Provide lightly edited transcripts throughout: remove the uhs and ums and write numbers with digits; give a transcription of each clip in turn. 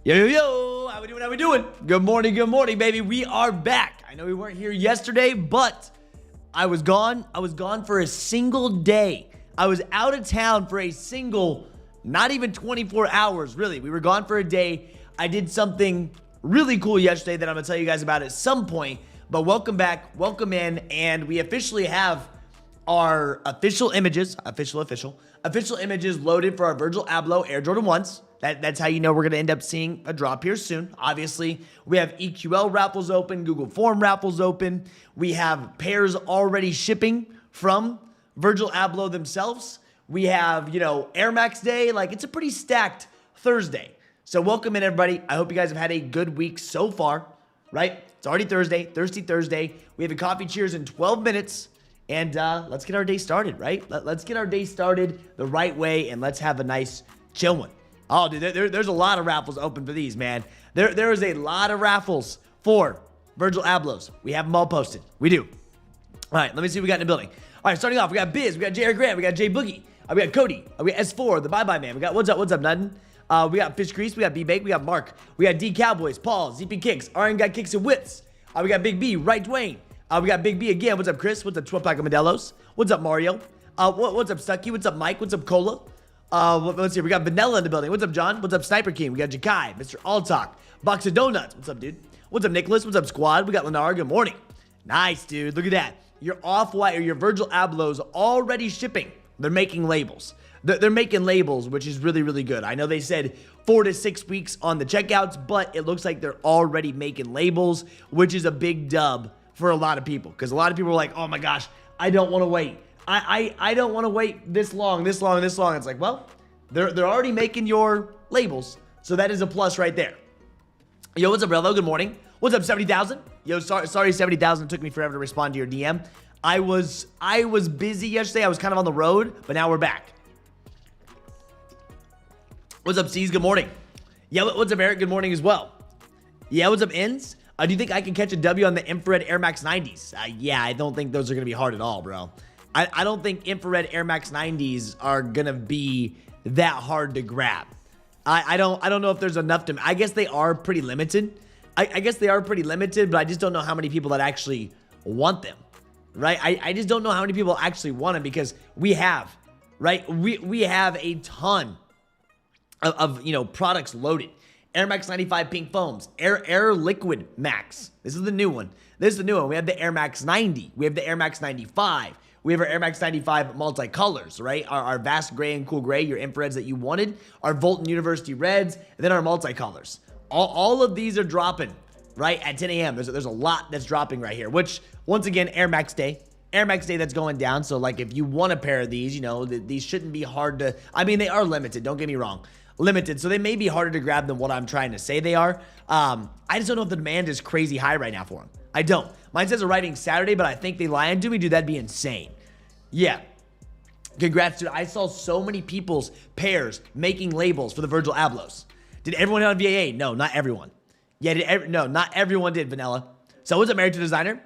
Yo, yo, yo, how we doing, how we doing? Good morning, baby. We are back. I know we weren't here yesterday, but I was gone for a single day. I was out of town for a single, not even 24 hours, really. We were gone for a day. I did something really cool yesterday that I'm gonna tell you guys about at some point, but welcome back, welcome in, and we officially have our official images loaded for our Virgil Abloh Air Jordan 1s. That's how you know we're going to end up seeing a drop here soon. Obviously, we have EQL raffles open, Google Form raffles open. We have pairs already shipping from Virgil Abloh themselves. We have, Air Max Day. Like, it's a pretty stacked Thursday. So welcome in, everybody. I hope you guys have had a good week so far, right? It's already Thursday, Thirsty Thursday. We have a coffee cheers in 12 minutes. And let's get our day started, right? Let's get our day started the right way, and let's have a nice chill one. Oh, dude, there's a lot of raffles open for these, man. There is a lot of raffles for Virgil Ablohs. We have them all posted. We do. All right, let me see what we got in the building. All right, starting off, we got Biz, we got J.R. Grant, we got Jay Boogie, we got Cody, we got S4, the Bye-Bye Man. We got What's Up, nothing. We got Fish Grease, we got B-Bake, we got Mark, we got D Cowboys, Paul, ZP Kicks, RN Guy Kicks and Wits. We got Big B, Right Dwayne. We got Big B again. What's up, Chris? What's up, 12 Pack of Modelos? What's up, Mario? What's up, Stucky? What's up, Mike? What's up, Cola? Let's see. We got Vanilla in the building. What's up, John? What's up, Sniper King? We got Jakai, Mr. Alltalk, Box of Donuts. What's up, dude? What's up, Nicholas? What's up, Squad? We got Lennar. Good morning. Nice, dude. Look at that. Your Off-White or your Virgil Ablohs already shipping. They're making labels. They're making labels, which is really, really good. I know they said 4 to 6 weeks on the checkouts, but it looks like they're already making labels, which is a big dub for a lot of people, because a lot of people are like, oh my gosh, I don't want to wait. I don't want to wait this long. It's like, well, they're already making your labels, so that is a plus right there. Yo, what's up, Rello? Good morning. What's up, 70,000? Yo, sorry, 70,000. It took me forever to respond to your DM. I was busy yesterday. I was kind of on the road, but now we're back. What's up, C's? Good morning. Yeah, what's up, Eric? Good morning as well. Yeah, what's up, Ins? Do you think I can catch a W on the infrared Air Max 90s? Yeah, I don't think those are going to be hard at all, bro. I don't think infrared Air Max 90s are going to be that hard to grab. I don't know if there's enough to... I guess they are pretty limited. I guess they are pretty limited, but I just don't know how many people that actually want them, right? I just don't know how many people actually want them, because we have, right? We have a ton of products loaded. Air Max 95 pink foams, Air Liquid Max. This is the new one. We have the Air Max 90. We have the Air Max 95. We have our Air Max 95 multicolors, right? Our Vast Gray and Cool Gray, your infrareds that you wanted. Our Volt and University Reds, and then our multicolors. All of these are dropping, right, at 10 a.m. There's a lot that's dropping right here, which, once again, Air Max Day. Air Max Day that's going down. So, like, if you want a pair of these, these shouldn't be hard to... I mean, they are limited. Don't get me wrong. Limited, so they may be harder to grab than what I'm trying to say they are. I just don't know if the demand is crazy high right now for them. I don't. Mine says arriving Saturday, but I think they lied to me. Dude, that'd be insane. Yeah. Congrats, dude. I saw so many people's pairs making labels for the Virgil Ablohs. Did everyone on V.A.A? No, not everyone. Yeah, no, not everyone did, Vanilla. So what's up, Married to Designer?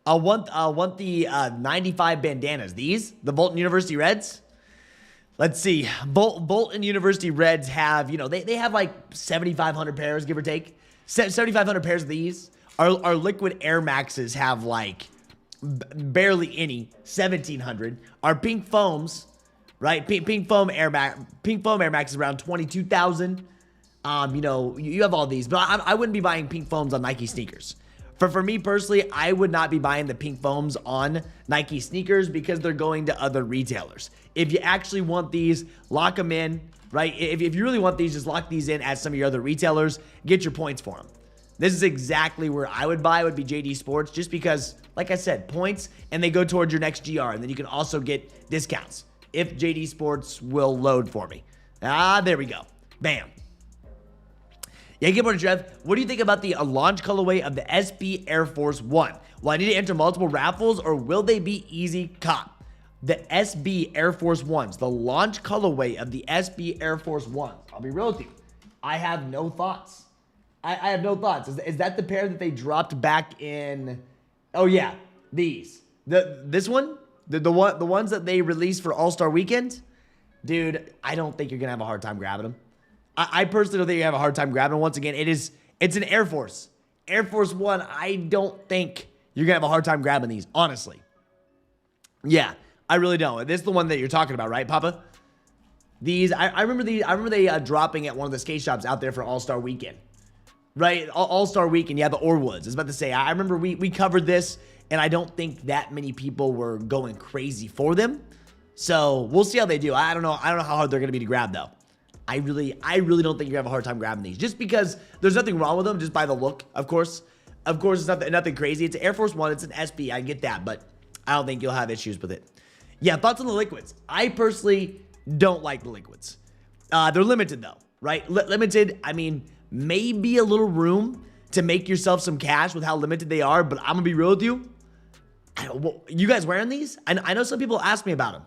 I want the 95 bandanas. These, the Volt University Reds. Let's see. Bolt and University Reds have, they have like 7,500 pairs, give or take. 7,500 pairs of these. Our Liquid Air Maxes have like barely any, 1,700. Our pink foams, right? Pink foam Air Max is around 22,000. You have all these, but I wouldn't be buying pink foams on Nike sneakers. For me personally, I would not be buying the pink foams on Nike sneakers, because they're going to other retailers. If you actually want these, lock them in, right? If you really want these, just lock these in at some of your other retailers. Get your points for them. This is exactly where I would buy, would be JD Sports, just because, like I said, points, and they go towards your next GR, and then you can also get discounts if JD Sports will load for me. There we go. Bam. Yeah, good morning, Trev. What do you think about the launch colorway of the SB Air Force One? Will I need to enter multiple raffles, or will they be easy cop? The SB Air Force Ones, the launch colorway of the SB Air Force Ones. I'll be real with you. I have no thoughts. I have no thoughts. Is that the pair that they dropped back in? Oh yeah, these. This one, the ones that they released for All-Star Weekend, dude. I don't think you're gonna have a hard time grabbing them. I personally don't think you have a hard time grabbing. Once again, it's an Air Force. Air Force One, I don't think you're going to have a hard time grabbing these, honestly. Yeah, I really don't. This is the one that you're talking about, right, Papa? These, I remember they dropping at one of the skate shops out there for All-Star Weekend. Right? All-Star Weekend, yeah, the Orwoods. I was about to say, I remember we covered this, and I don't think that many people were going crazy for them. So we'll see how they do. I don't know how hard they're going to be to grab, though. I really don't think you're going to have a hard time grabbing these. Just because there's nothing wrong with them, just by the look, of course. Of course, it's nothing crazy. It's an Air Force One. It's an SB. I get that, but I don't think you'll have issues with it. Yeah, thoughts on the liquids? I personally don't like the liquids. They're limited, though, right? Limited, I mean, maybe a little room to make yourself some cash with how limited they are, but I'm going to be real with you. You guys wearing these? I know some people ask me about them,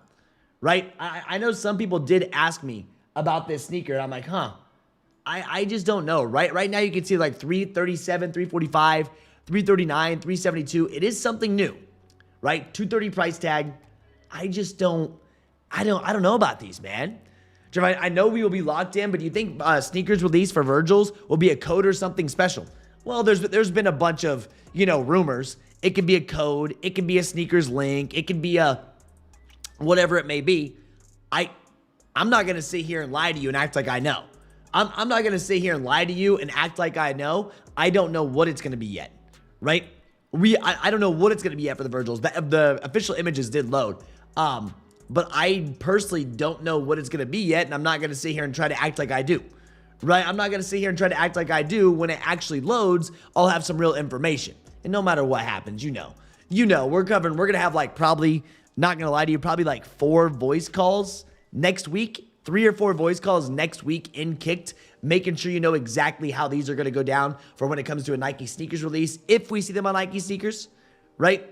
right? I know some people did ask me about this sneaker, and I'm like, huh. I just don't know. Right now you can see like 337, 345, 339, 372. It is something new, right? 230 price tag. I don't know about these, man. Trevor, I know we will be locked in, but do you think sneakers release for Virgil's will be a code or something special? Well, there's been a bunch of, rumors. It could be a code. It could be a sneakers link. It could be a whatever it may be. I'm not going to sit here and lie to you and act like I know. I'm not going to sit here and lie to you and act like I know. I don't know what it's going to be yet, right? I don't know what it's going to be yet for the Virgils. The official images did load. But I personally don't know what it's going to be yet, and I'm not going to sit here and try to act like I do, right? I'm not going to sit here and try to act like I do. When it actually loads, I'll have some real information. And no matter what happens, we're going to have like probably, not going to lie to you, probably like 4 voice calls next week. 3 or 4 voice calls next week in Kicked, making sure you know exactly how these are going to go down for when it comes to a Nike sneakers release, if we see them on Nike sneakers, right?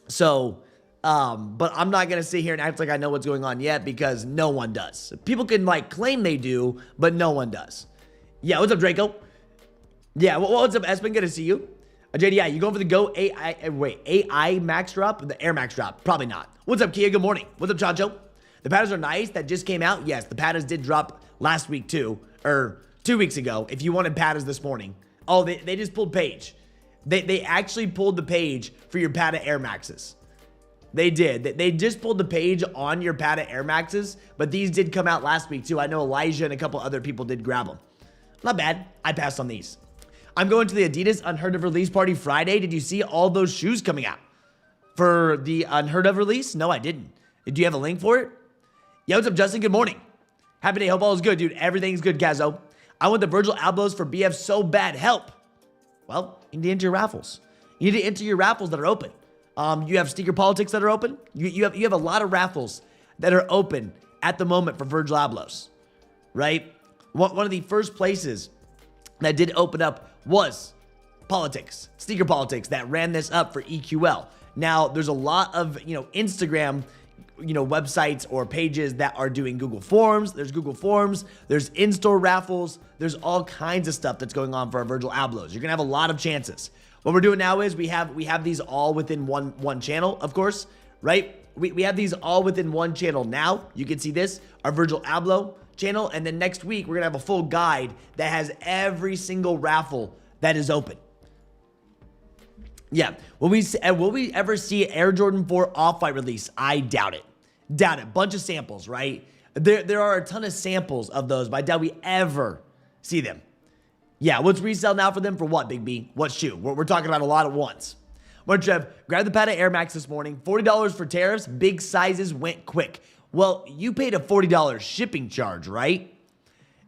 So, but I'm not going to sit here and act like I know what's going on yet, because no one does. People can claim they do, but no one does. Yeah, what's up, Draco? Yeah, what's up, Espen? Good to see you. JD, yeah, you going for the A.A. Max drop or the Air Max drop? Probably not. What's up, Kia? Good morning. What's up, Chancho? The patterns are nice. That just came out. Yes, the patterns did drop last week too, or 2 weeks ago. If you wanted patterns this morning. Oh, they just pulled page. They actually pulled the page for your Pata Air Maxes. They did. They just pulled the page on your Pata Air Maxes, but these did come out last week too. I know Elijah and a couple other people did grab them. Not bad. I passed on these. I'm going to the Adidas Unheard of release party Friday. Did you see all those shoes coming out for the Unheard of release? No, I didn't. Do you have a link for it? Yo, what's up, Justin? Good morning. Happy day. Hope all is good, dude. Everything's good, Kazo. I want the Virgil Ablohs for BF so bad. Help. Well, you need to enter your raffles. You need to enter your raffles that are open. You have Sneaker Politics that are open. You have a lot of raffles that are open at the moment for Virgil Ablohs, right? One of the first places that did open up was Politics, Sneaker Politics, that ran this up for EQL. Now, there's a lot of, Instagram, websites or pages that are doing Google Forms. There's Google Forms. There's in-store raffles. There's all kinds of stuff that's going on for our Virgil Ablohs. You're going to have a lot of chances. What we're doing now is we have these all within one channel, of course, right? We have these all within one channel now. You can see this, our Virgil Abloh channel. And then next week, we're going to have a full guide that has every single raffle that is open. Yeah. Will we ever see Air Jordan 4 Off-White release? I doubt it. Bunch of samples, right? There are a ton of samples of those, but I doubt we ever see them. Yeah, what's resale now for them? For what, Big B? What shoe? We're talking about a lot at once. Well, Trev, grab the Pata Air Max this morning. $40 for tariffs. Big sizes went quick. Well, you paid a $40 shipping charge, right?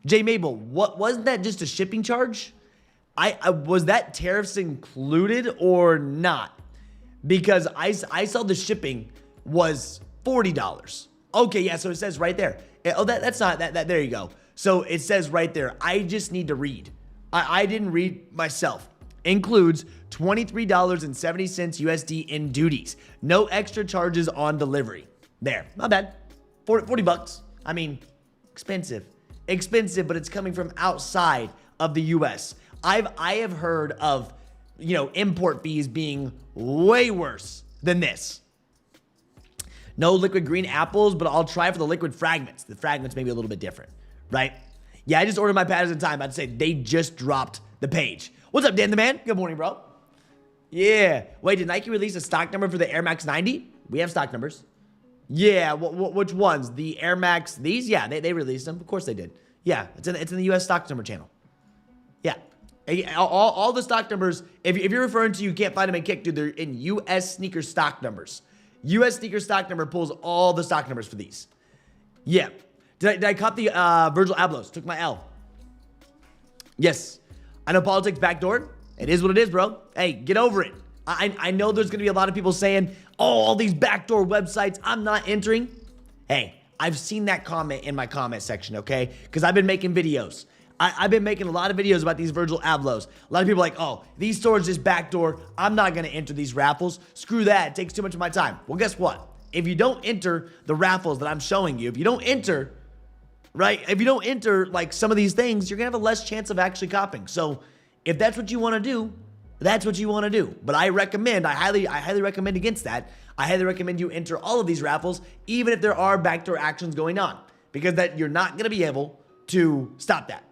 J Mabel, wasn't that just a shipping charge? Was that tariffs included or not? Because I saw the shipping was $40. Okay, yeah, so it says right there. Oh, that's not that. There you go. So it says right there. I just need to read. I didn't read myself. Includes $23.70 USD in duties. No extra charges on delivery. There, not bad. 40 bucks. I mean, expensive, but it's coming from outside of the US. I have heard of, import fees being way worse than this. No liquid green apples, but I'll try for the liquid fragments. The fragments may be a little bit different, right? Yeah, I just ordered my patterns in time. I'd say they just dropped the page. What's up, Dan the Man? Good morning, bro. Yeah. Wait, did Nike release a stock number for the Air Max 90? We have stock numbers. Yeah, which ones? The Air Max, these? Yeah, they released them. Of course they did. Yeah, it's in the US stock number channel. Yeah. All the stock numbers, if you're referring to you can't find them in Kick, dude, they're in US sneaker stock numbers. US sneaker stock number pulls all the stock numbers for these. Yeah. Did I cop the Virgil Ablohs? Took my L. Yes. I know politics backdoored. It is what it is, bro. Hey, get over it. I know there's going to be a lot of people saying, oh, all these backdoor websites, I'm not entering. Hey, I've seen that comment in my comment section, okay? Because I've been making videos. I've been making a lot of videos about these Virgil Ablohs. A lot of people are like, oh, these stores just backdoor. I'm not going to enter these raffles. Screw that. It takes too much of my time. Well, guess what? If you don't enter the raffles that I'm showing you, if you don't enter, right? If you don't enter like some of these things, you're going to have a less chance of actually copying. So if that's what you want to do, that's what you want to do. But I highly recommend against that. I highly recommend you enter all of these raffles, even if there are backdoor actions going on, because that you're not going to be able to stop that,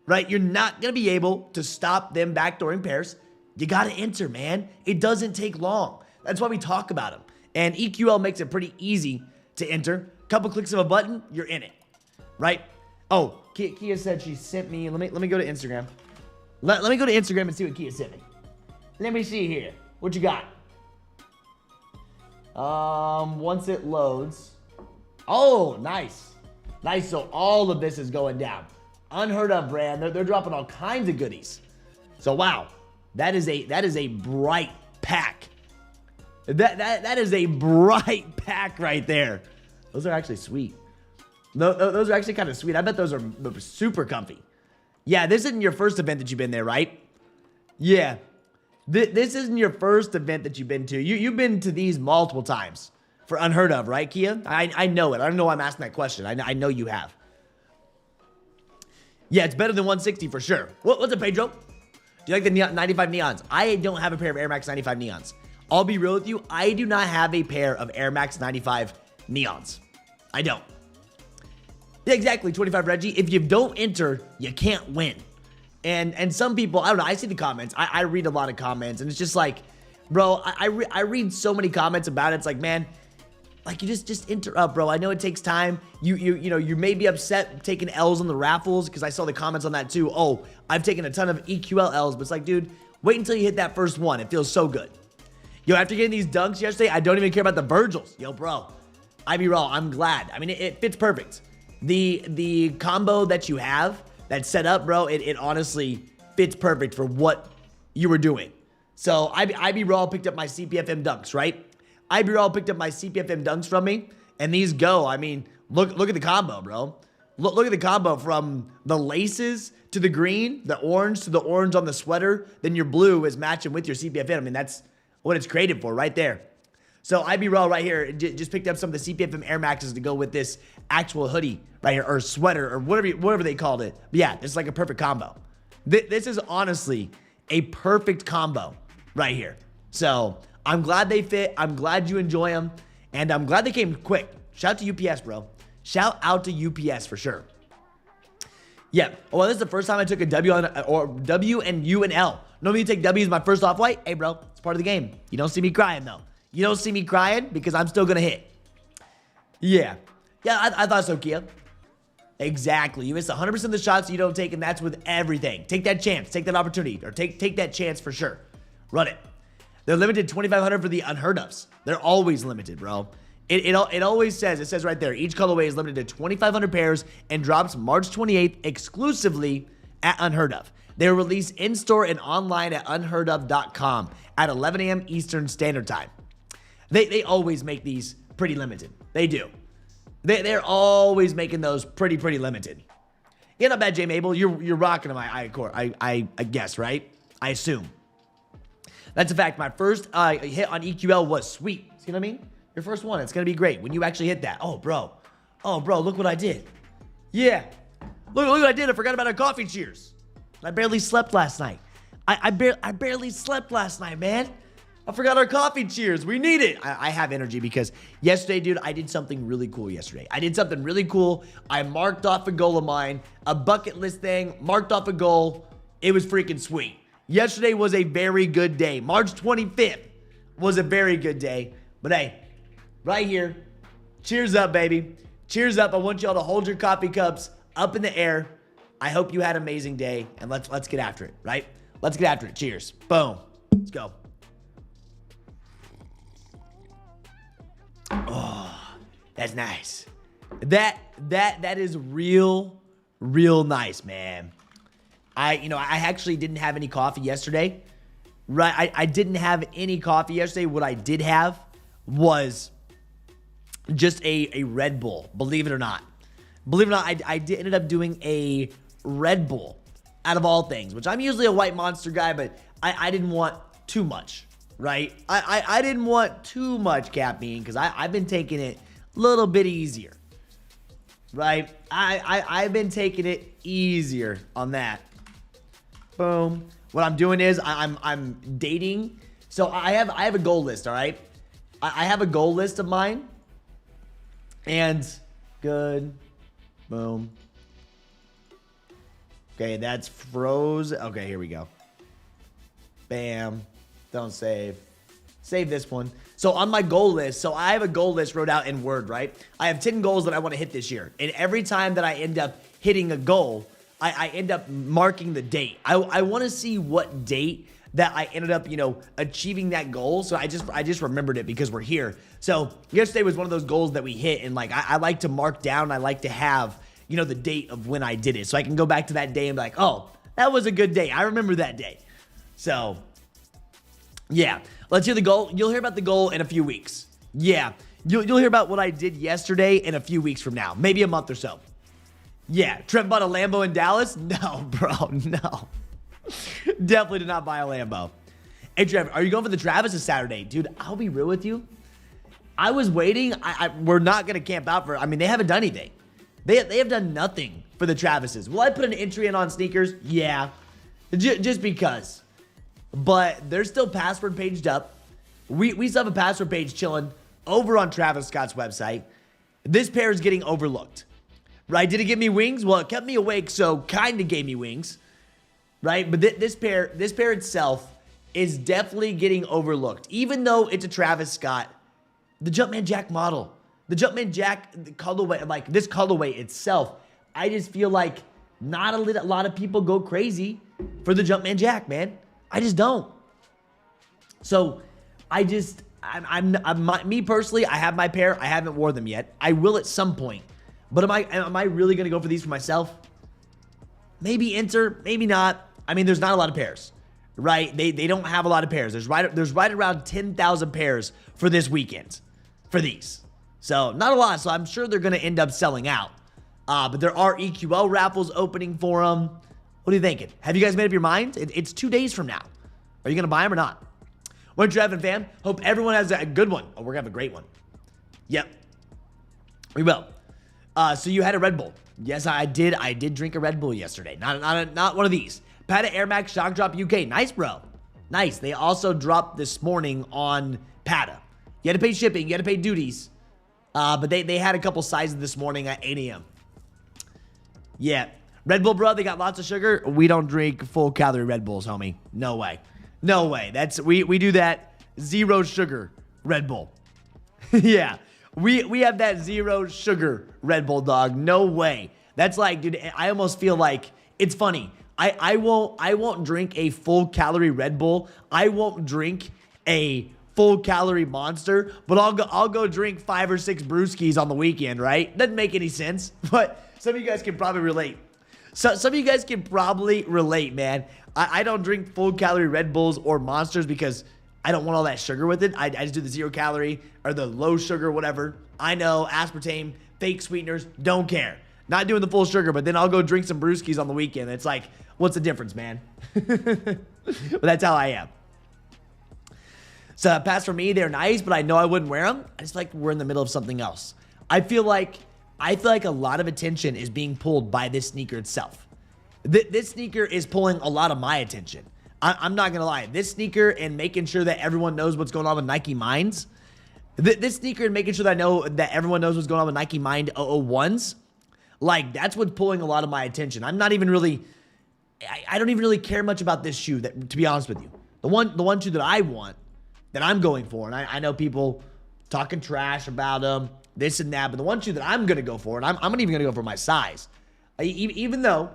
right? You're not going to be able to stop them backdooring pairs. You got to enter, man. It doesn't take long. That's why we talk about them. And EQL makes it pretty easy to enter. Couple clicks of a button, you're in it, right? Oh, Kia said she sent me. Let me go to Instagram. Let me go to Instagram and see what Kia sent me. Let me see here. What you got? Once it loads. Oh, nice. Nice. So all of this is going down. Unheard of brand. They're dropping all kinds of goodies. So wow, that is a bright pack. That is a bright pack right there. Those are actually sweet. Those are actually kind of sweet. I bet those are super comfy. Yeah, this isn't your first event that you've been there, right? Yeah. This isn't your first event that you've been to. You've been to these multiple times for Unheard of, right, Kia? I know it. I don't know why I'm asking that question. I know you have. Yeah, it's better than 160 for sure. What's up, Pedro? Do you like the 95 neons? I don't have a pair of Air Max 95 neons. I'll be real with you. I do not have a pair of Air Max 95 neons. I don't. Yeah, exactly, 25 Reggie. If you don't enter, you can't win. And some people, I don't know, I see the comments. I read a lot of comments, and it's just like, bro, I read so many comments about it. It's like, man, like, you just enter up, bro. I know it takes time. You know, you may be upset taking L's on the raffles, because I saw the comments on that too. Oh, I've taken a ton of EQL L's, but it's like, dude, wait until you hit that first one. It feels so good. Yo, after getting these dunks yesterday, I don't even care about the Virgils. Yo, bro, I be raw. I'm glad. I mean, it fits perfect. The combo that you have that's set up, bro, it honestly fits perfect for what you were doing. So IB Raw picked up my CPFM dunks, right? IB Raw picked up my CPFM dunks from me, and these go. I mean, look at the combo, bro. Look at the combo from the laces to the green, the orange to the orange on the sweater, then your blue is matching with your CPFM. I mean, that's what it's created for right there. So IB Raw right here just picked up some of the CPFM Air Maxes to go with this actual hoodie right here, or sweater, or whatever they called it. But yeah, it's like a perfect combo. This is honestly a perfect combo right here. So I'm glad they fit. I'm glad you enjoy them. And I'm glad they came quick. Shout out to UPS, bro. Shout out to UPS for sure. Yeah. Oh, well, this is the first time I took a W and U and L. Normally you take W as my first off-white. Hey, bro, it's part of the game. You don't see me crying, though. You don't see me crying because I'm still going to hit. Yeah. Yeah, I thought so, Kia. Exactly. You miss 100% of the shots you don't take, and that's with everything. Take that chance. Take that opportunity. Or take that chance for sure. Run it. They're limited 2,500 for the unheard ofs. They're always limited, bro. It always says right there, each colorway is limited to 2,500 pairs and drops March 28th exclusively at Unheard Of. They are released in-store and online at unheardof.com at 11 a.m. Eastern Standard Time. They always make these pretty limited. They do. They're always making those pretty limited. Yeah, not bad, Jay Mabel. You're rocking them, I guess, right? I assume. That's a fact. My first hit on EQL was sweet. See what I mean? Your first one, it's going to be great when you actually hit that. Oh, bro, look what I did. Yeah. Look what I did. I forgot about our coffee cheers. I barely slept last night. I barely slept last night, man. I forgot our coffee cheers. We need it. I have energy because yesterday, dude, I did something really cool yesterday. I marked off a goal of mine, a bucket list thing, marked off a goal. It was freaking sweet. Yesterday was a very good day. March 25th was a very good day. But hey, right here, cheers up, baby. Cheers up. I want y'all to hold your coffee cups up in the air. I hope you had an amazing day, and let's get after it, right? Let's get after it. Cheers. Boom. Let's go. Oh, that's nice. That is real nice, man. I actually didn't have any coffee yesterday. Right? I didn't have any coffee yesterday. What I did have was just a Red Bull, believe it or not. I ended up doing a Red Bull out of all things, which I'm usually a white Monster guy, but I didn't want too much. Right? I didn't want too much caffeine because I've been taking it a little bit easier. Right? I've been taking it easier on that. Boom. What I'm doing is I'm dating. So I have a goal list, all right? I have a goal list of mine. And good. Boom. Okay, that's froze. Okay, here we go. Bam. Don't save. Save this one. So on my goal list, so I have a goal list wrote out in Word, right? I have 10 goals that I want to hit this year. And every time that I end up hitting a goal, I end up marking the date. I want to see what date that I ended up, achieving that goal. So I just remembered it because we're here. So yesterday was one of those goals that we hit. And like, I like to mark down. I like to have, the date of when I did it. So I can go back to that day and be like, oh, that was a good day. I remember that day. So yeah, let's hear the goal. You'll hear about the goal in a few weeks. Yeah, you'll hear about what I did yesterday in a few weeks from now, maybe a month or so. Yeah, Trent bought a Lambo in Dallas? No, bro, no. Definitely did not buy a Lambo. Hey, Trev, are you going for the Travis this Saturday? Dude, I'll be real with you. I was waiting. We're not going to camp out they haven't done anything. They have done nothing for the Travises. Will I put an entry in on sneakers? Yeah, just because. But they're still password paged up. We still have a password page chilling over on Travis Scott's website. This pair is getting overlooked. Right? Did it give me wings? Well, it kept me awake, so kind of gave me wings. Right? But this pair itself is definitely getting overlooked. Even though it's a Travis Scott, the Jumpman Jack model, the Jumpman Jack colorway, like this colorway itself, I just feel like not a lot of people go crazy for the Jumpman Jack, man. I just don't. So me personally, I have my pair. I haven't worn them yet. I will at some point. But am I really going to go for these for myself? Maybe enter, maybe not. There's not a lot of pairs, right? They don't have a lot of pairs. There's right around 10,000 pairs for this weekend for these. So not a lot. So I'm sure they're going to end up selling out. But there are EQL raffles opening for them. What are you thinking? Have you guys made up your mind? It's 2 days from now. Are you going to buy them or not? What you having, fam? Hope everyone has a good one. Oh, we're going to have a great one. Yep. We will. So you had a Red Bull. Yes, I did. I did drink a Red Bull yesterday. Not one of these. V.A.A. Air Max Shock Drop UK. Nice, bro. Nice. They also dropped this morning on V.A.A. You had to pay shipping. You had to pay duties. But they had a couple sizes this morning at 8 a.m. Yeah. Red Bull, bro, they got lots of sugar. We don't drink full calorie Red Bulls, homie. No way. No way. We do that zero sugar Red Bull. Yeah. We have that zero sugar Red Bull, dog. No way. That's like, dude, I almost feel like it's funny. I won't drink a full calorie Red Bull. I won't drink a full calorie Monster, but I'll go drink 5 or 6 brewskis on the weekend, right? Doesn't make any sense, but some of you guys can probably relate. So some of you guys can probably relate, man. I don't drink full calorie Red Bulls or Monsters because I don't want all that sugar with it. I just do the 0 calorie or the low sugar, whatever. I know, aspartame, fake sweeteners, don't care. Not doing the full sugar, but then I'll go drink some brewskis on the weekend. It's like, what's the difference, man? But that's how I am. So pass for me, they're nice, but I know I wouldn't wear them. I just feel like we're in the middle of something else. I feel like a lot of attention is being pulled by this sneaker itself. This sneaker is pulling a lot of my attention. I'm not going to lie. This sneaker and making sure that everyone knows what's going on with Nike Minds, this sneaker and making sure that I know that everyone knows what's going on with Nike Mind 001s, like, that's what's pulling a lot of my attention. I'm not even really, I don't even really care much about this shoe, to be honest with you. The one shoe that I want, that I'm going for, and I know people talking trash about them, this and that, but the one shoe that I'm going to go for, and I'm not even going to go for my size, even though,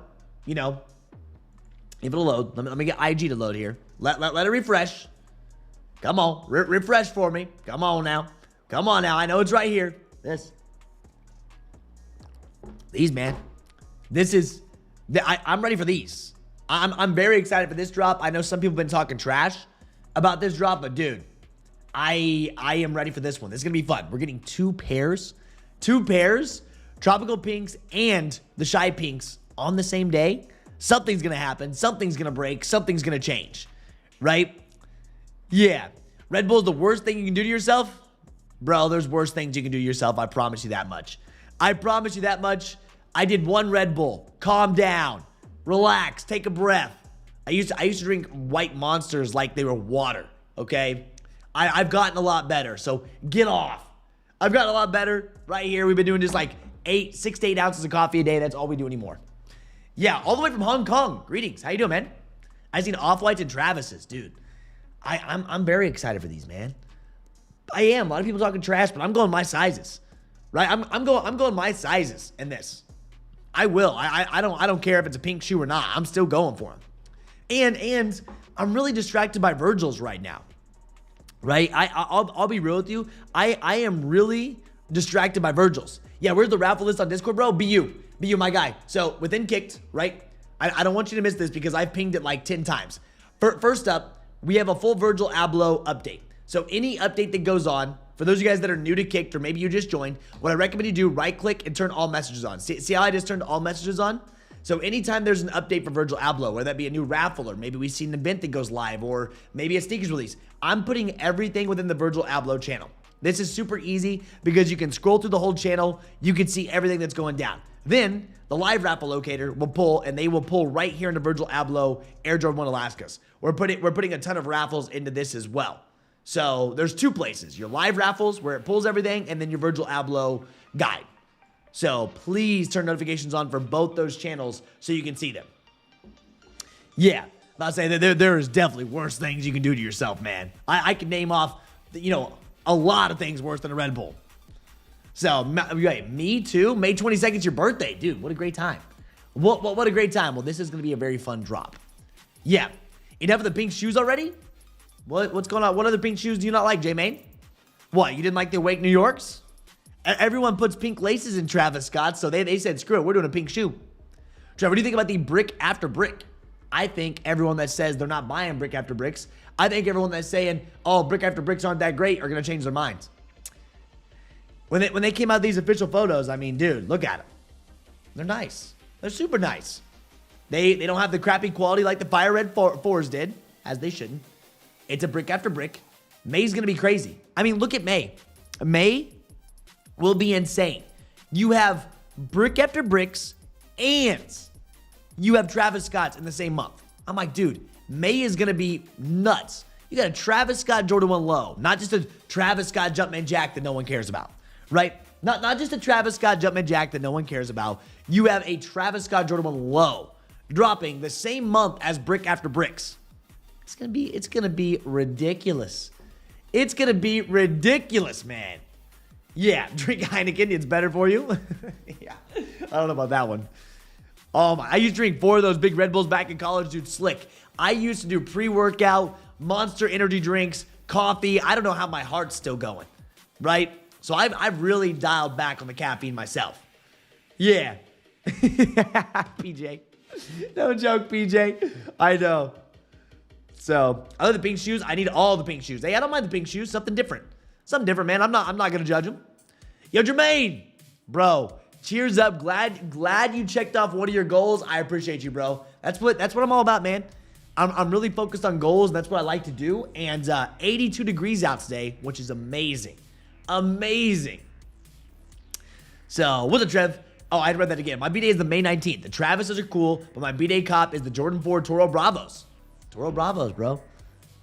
you know, if it'll load, let me get IG to load here. Let it refresh. Come on, refresh for me. Come on now. Come on now. I know it's right here. These, man. I'm ready for these. I'm very excited for this drop. I know some people have been talking trash about this drop, but dude, I am ready for this one. This is going to be fun. We're getting two pairs, tropical pinks and the shy pinks on the same day. Something's going to happen. Something's going to break. Something's going to change, right? Yeah. Red Bull's the worst thing you can do to yourself? Bro, there's worse things you can do to yourself. I promise you that much. I promise you that much. I did one Red Bull. Calm down. Relax. Take a breath. I used to drink white monsters like they were water, okay? I've gotten a lot better, so get off. I've gotten a lot better. Right here, we've been doing just like 6 to 8 ounces of coffee a day. That's all we do anymore. Yeah, all the way from Hong Kong. Greetings. How you doing, man? I seen Off-Whites and Travis's, dude. I'm very excited for these, man. I am. A lot of people talking trash, but I'm going my sizes, right? I'm going my sizes in this. I will. I don't care if it's a pink shoe or not. I'm still going for them. And I'm really distracted by Virgil's right now, right? I'll be real with you. I am really distracted by Virgil's. Yeah, where's the raffle list on Discord, bro? BU, my guy. So within Kicked, right? I don't want you to miss this because I've pinged it like 10 times. First up, we have a full Virgil Abloh update. So any update that goes on, for those of you guys that are new to Kicked or maybe you just joined, what I recommend you do, right click and turn all messages on. See how I just turned all messages on? So anytime there's an update for Virgil Abloh, whether that be a new raffle or maybe we see an event that goes live or maybe a sneakers release, I'm putting everything within the Virgil Abloh channel. This is super easy because you can scroll through the whole channel. You can see everything that's going down. Then the live raffle locator will pull, and they will pull right here into Virgil Abloh Air Jordan 1 Alaskas. We're putting a ton of raffles into this as well. So there's two places: your live raffles where it pulls everything, and then your Virgil Abloh guide. So please turn notifications on for both those channels so you can see them. Yeah, I'll say that there is definitely worse things you can do to yourself, man. I can name off, a lot of things worse than a Red Bull. So, me too. May 22nd is your birthday. Dude, what a great time. What a great time. Well, this is going to be a very fun drop. Yeah. Enough of the pink shoes already? What's going on? What other pink shoes do you not like, J-Main? What, you didn't like the Awake New Yorks? Everyone puts pink laces in Travis Scott, so they said, screw it, we're doing a pink shoe. Trevor, what do you think about the brick after brick? I think everyone that says they're not buying brick after bricks, I think everyone that's saying, oh, brick after bricks aren't that great are going to change their minds. When they came out with these official photos, I mean, dude, look at them. They're nice. They're super nice. They don't have the crappy quality like the Fire Red 4s did, as they shouldn't. It's a brick after brick. May's going to be crazy. I mean, look at May. May will be insane. You have brick after bricks and you have Travis Scott's in the same month. I'm like, dude, May is going to be nuts. You got a Travis Scott Jordan 1 low, not just a Travis Scott Jumpman Jack that no one cares about, right? Not just a Travis Scott Jumpman Jack that no one cares about. You have a Travis Scott Jordan 1 low dropping the same month as brick after bricks. It's gonna be ridiculous. It's gonna be ridiculous, man. Yeah, drink Heineken, it's better for you. Yeah, I don't know about that one. I used to drink 4 of those big Red Bulls back in college, dude, slick. I used to do pre-workout, Monster energy drinks, coffee. I don't know how my heart's still going, right? So I've really dialed back on the caffeine myself. Yeah. PJ. No joke, PJ. I know. So, other than the pink shoes, I need all the pink shoes. Hey, I don't mind the pink shoes. Something different. Something different, man. I'm not going to judge them. Yo, Jermaine. Bro, cheers up. Glad you checked off one of your goals. I appreciate you, bro. That's what I'm all about, man. I'm really focused on goals, and that's what I like to do. And 82 degrees out today, which is amazing. Amazing. So, what's up, Trev? Oh, I read that again. My B-Day is the May 19th. The Travises are cool, but my B-Day cop is the Jordan 4 Toro Bravos. Toro Bravos, bro.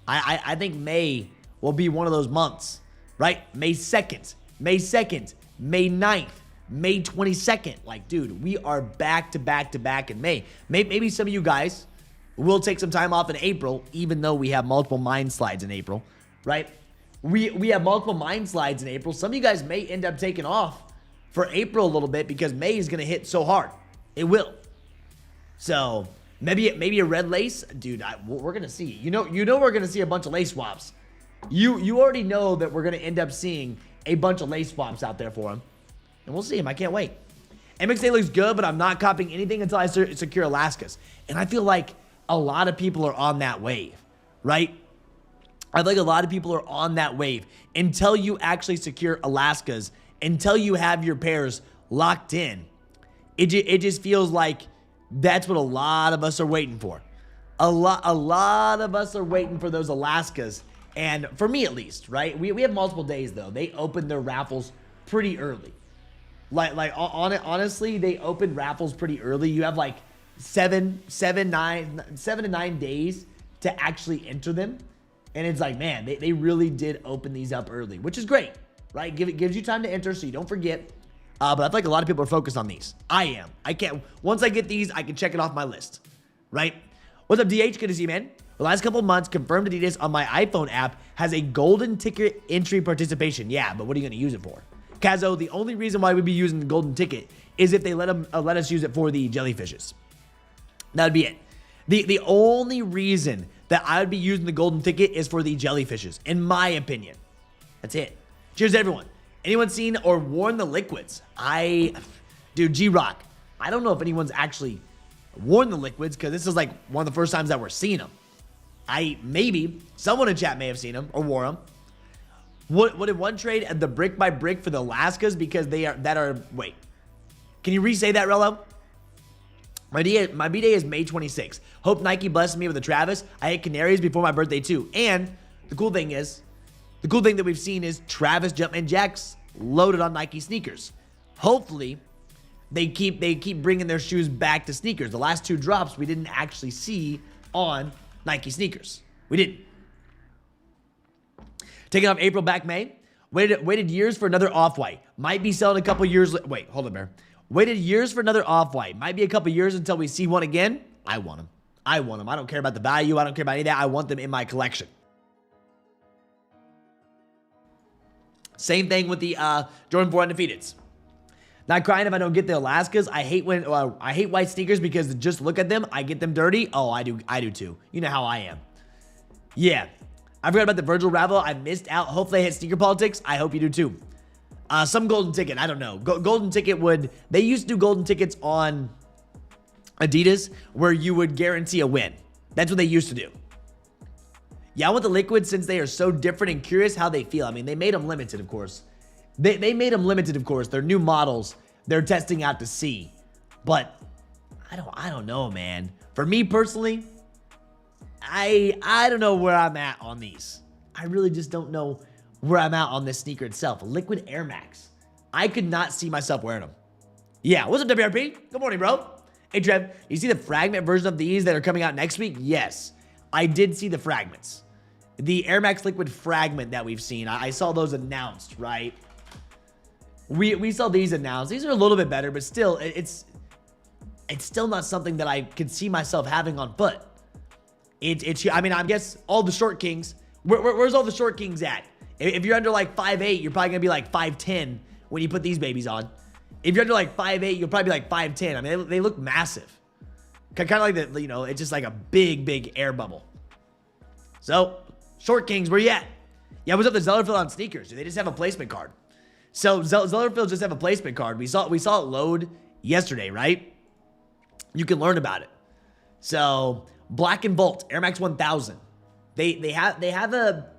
I think May will be one of those months, right? May 2nd, May 2nd, May 9th, May 22nd. Like, dude, we are back to back to back in May. Maybe some of you guys will take some time off in April, even though we have multiple mine slides in April, right? We have multiple mine slides in April. Some of you guys may end up taking off for April a little bit because May is going to hit so hard. It will. So maybe a red lace, dude. We're gonna see. You know, we're gonna see a bunch of lace swaps. You already know that we're gonna end up seeing a bunch of lace swaps out there for him, and we'll see him. I can't wait. MXA looks good, but I'm not copying anything until I secure Alaska's, and I feel like a lot of people are on that wave, right? I feel like a lot of people are on that wave until you actually secure Alaska's, until you have your pairs locked in. It just feels like that's what a lot of us are waiting for. A lot of us are waiting for those Alaskas. And for me at least, right? We have multiple days though. They open their raffles pretty early. Honestly, they open raffles pretty early. You have like 7 to 9 days to actually enter them. And it's like, man, they really did open these up early, which is great, right? Gives you time to enter so you don't forget. But I feel like a lot of people are focused on these. I am. I can't. Once I get these, I can check it off my list, right? What's up, DH? Good to see you, man. The last couple of months, confirmed Adidas on my iPhone app has a golden ticket entry participation. Yeah, but what are you going to use it for? Kazo, the only reason why we'd be using the golden ticket is if they let us use it for the jellyfishes. That would be it. The only reason that I would be using the golden ticket is for the jellyfishes, in my opinion. That's it. Cheers, everyone. Anyone seen or worn the liquids? Dude, G-Rock, I don't know if anyone's actually worn the liquids because this is like one of the first times that we're seeing them. Maybe someone in chat may have seen them or wore them. What did one trade the brick by brick for the Alaskas because wait, can you re-say that, Rello? My B-Day is May 26th. Hope Nike blesses me with a Travis. I hit Canaries before my birthday too. And the cool thing that we've seen is Travis Jumpman Jacks loaded on Nike sneakers. Hopefully, they keep bringing their shoes back to sneakers. The last 2 drops we didn't actually see on Nike sneakers. We didn't. Taking off April, back May. Waited years for another Off-White. Might be selling a couple years. Wait, hold on, Bear. Waited years for another Off-White. Might be a couple years until we see one again. I want them. I don't care about the value. I don't care about any of that. I want them in my collection. Same thing with the Jordan 4 Undefeateds. Not crying if I don't get the Alaskas. I hate white sneakers because just look at them, I get them dirty. Oh, I do too. You know how I am. Yeah. I forgot about the Virgil Abloh. I missed out. Hopefully I hit sneaker politics. I hope you do too. Some golden ticket. I don't know. Golden ticket they used to do golden tickets on Adidas where you would guarantee a win. That's what they used to do. Yeah, I want the liquids since they are so different and curious how they feel. I mean, they made them limited, of course. They made them limited, of course. They're new models. They're testing out to see. But I don't know, man. For me personally, I don't know where I'm at on these. I really just don't know where I'm at on this sneaker itself. Liquid Air Max. I could not see myself wearing them. Yeah, what's up, WRP? Good morning, bro. Hey, Trev, you see the Fragment version of these that are coming out next week? Yes, I did see the Fragments. The Air Max Liquid Fragment that we've seen. I saw those announced, right? We saw these announced. These are a little bit better, but still, it's still not something that I could see myself having on foot. I mean, I guess all the short kings. Where's all the short kings at? If you're under like 5'8", you're probably gonna be like 5'10" when you put these babies on. If you're under like 5'8", you'll probably be like 5'10". I mean, they look massive. Kind of like the, it's just like a big air bubble. So, short kings, where you at? Yeah, what's up, the Zellerfield on sneakers? Do they just have a placement card? So Zellerfield just have a placement card. We saw it load yesterday, right? You can learn about it. So Black and Volt Air Max 1000. They have a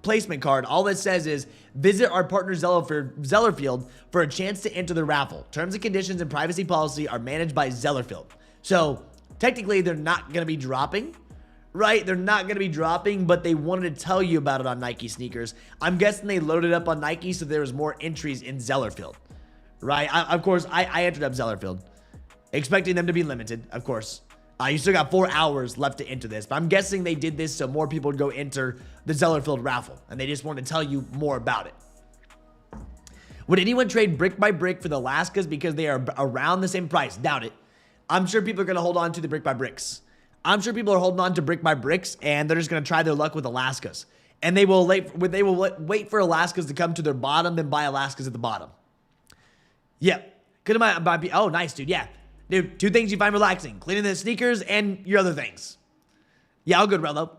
placement card. All it says is visit our partner Zellerfield for a chance to enter the raffle. Terms and conditions and privacy policy are managed by Zellerfield. So technically they're not going to be dropping. Right, they're not going to be dropping, but they wanted to tell you about it on Nike sneakers. I'm guessing they loaded up on Nike so there was more entries in Zellerfield. Right, of course, I entered up Zellerfield, expecting them to be limited, of course. You still got 4 hours left to enter this, but I'm guessing they did this so more people would go enter the Zellerfield raffle, and they just wanted to tell you more about it. Would anyone trade brick by brick for the Alaskas because they are around the same price? Doubt it. I'm sure people are going to hold on to the brick by bricks. I'm sure people are holding on to brick by bricks, and they're just going to try their luck with Alaskas. And they will wait for Alaskas to come to their bottom, then buy Alaskas at the bottom. Yep. Oh, nice, dude. Yeah. Dude, 2 things you find relaxing. Cleaning the sneakers and your other things. Yeah, all good, Rello.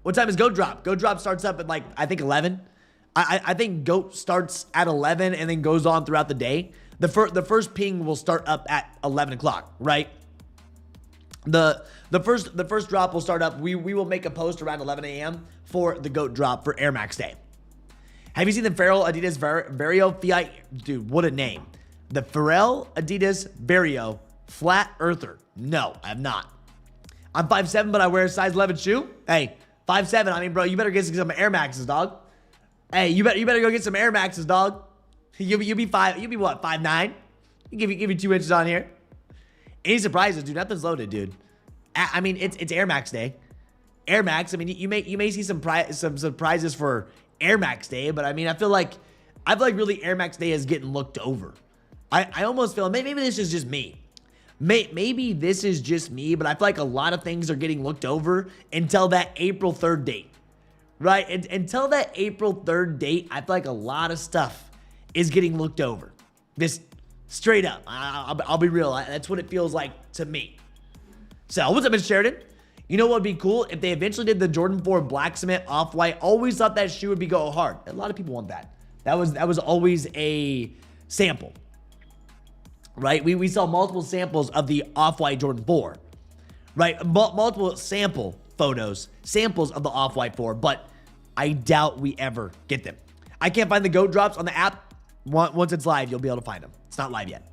What time is Goat Drop? Goat Drop starts up at, like, I think 11. I think Goat starts at 11 and then goes on throughout the day. The first ping will start up at 11 o'clock, right? The first drop will start up. We will make a post around 11 a.m. for the Goat Drop for Air Max Day. Have you seen the Pharrell Adidas Vario V.A.A? Dude, what a name. The Pharrell Adidas Vario Flat Earther. No, I have not. I'm 5'7", but I wear a size 11 shoe. Hey, 5'7". I mean, bro, you better get some Air Maxes, dog. Hey, you better go get some Air Maxes, dog. You'll be what, 5'9"? Give you 2 inches on here. Any surprises, dude? Nothing's loaded, dude. I mean, it's Air Max Day. Air Max. I mean, you may see some surprises for Air Max Day, but I mean, I feel like really Air Max Day is getting looked over. I almost feel maybe this is just me. Maybe this is just me, but I feel like a lot of things are getting looked over until that April 3rd date. Right? Until that April 3rd date, I feel like a lot of stuff is getting looked over. Just straight up. I'll be real. That's what it feels like to me. So, what's up, Mr. Sheridan? You know what would be cool? If they eventually did the Jordan 4 Black Cement Off-White. Always thought that shoe would be go hard. A lot of people want that. That was always a sample. Right? We saw multiple samples of the Off-White Jordan 4. Right? Multiple samples of the Off-White 4, but I doubt we ever get them. I can't find the Goat Drops on the app. Once it's live, you'll be able to find them. It's not live yet.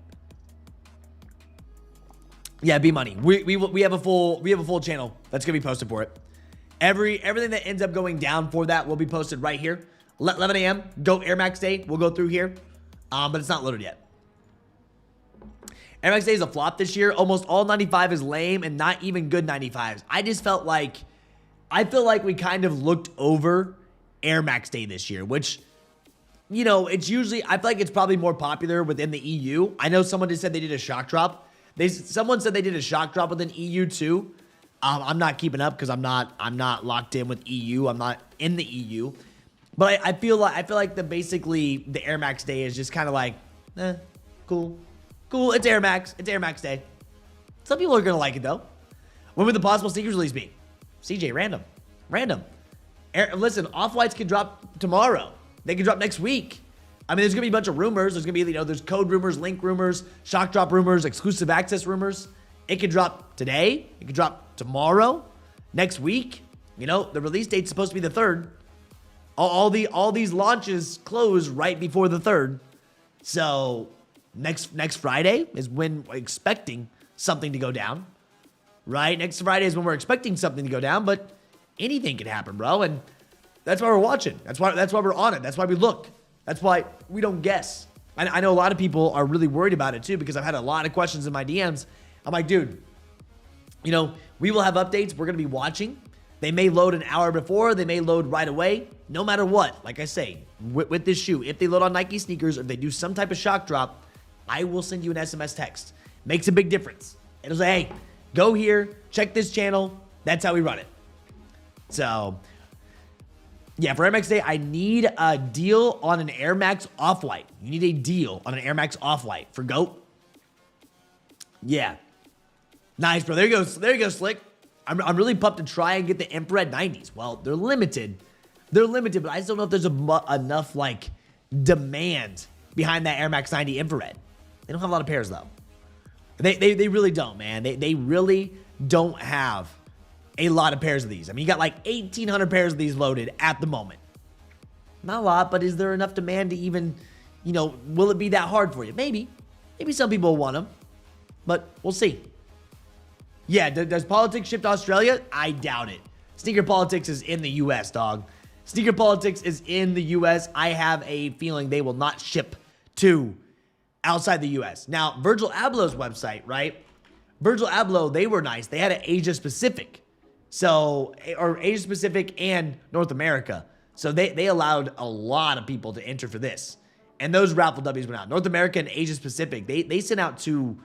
Yeah, B Money. We have a full channel that's gonna be posted for it. Everything that ends up going down for that will be posted right here. 11 a.m. Go Air Max Day. We'll go through here, but it's not loaded yet. Air Max Day is a flop this year. Almost all 95 is lame and not even good 95s. I feel like we kind of looked over Air Max Day this year, which, you know, it's usually, I feel like it's probably more popular within the EU. I know someone just said they did a shock drop. Someone said they did a shock drop within EU too. I'm not keeping up because I'm not locked in with EU. I'm not in the EU. But I feel like basically the Air Max Day is just kind of like, cool. Cool, it's Air Max. It's Air Max Day. Some people are going to like it, though. When would the possible sneakers release be? CJ, random. Listen, Off-Whites can drop tomorrow. They can drop next week. I mean, there's going to be a bunch of rumors. There's going to be, there's code rumors, link rumors, shock drop rumors, exclusive access rumors. It could drop today. It could drop tomorrow, next week. The release date's supposed to be the 3rd. All these launches close right before the 3rd. So next Friday is when we're expecting something to go down, right? Next Friday is when we're expecting something to go down, but anything can happen, bro. And that's why we're watching. That's why we're on it. That's why we look. That's why we don't guess. I know a lot of people are really worried about it too, because I've had a lot of questions in my DMs. I'm like, dude, we will have updates. We're going to be watching. They may load an hour before. They may load right away. No matter what, like I say, with this shoe, if they load on Nike sneakers, or if they do some type of shock drop, I will send you an SMS text. Makes a big difference. It'll say, hey, go here, check this channel. That's how we run it. So, yeah, for Air Max Day, I need a deal on an Air Max Off-White. You need a deal on an Air Max Off-White for GOAT. Yeah. Nice, bro. There you go, Slick. I'm really pumped to try and get the infrared 90s. Well, they're limited. But I just don't know if there's enough, demand behind that Air Max 90 infrared. They don't have a lot of pairs, though. They really don't, man. They really don't have a lot of pairs of these. I mean, you got 1,800 pairs of these loaded at the moment. Not a lot, but is there enough demand to even, will it be that hard for you? Maybe. Maybe some people want them, but we'll see. Yeah, does politics ship to Australia? I doubt it. Sneaker politics is in the U.S., dog. Sneaker politics is in the U.S. I have a feeling they will not ship to outside the U.S. Now, Virgil Abloh's website, right? Virgil Abloh, they were nice. They had an Asia Pacific. So, or Asia Pacific and North America. So they allowed a lot of people to enter for this. And those raffle W's went out. North America and Asia Pacific, they sent out to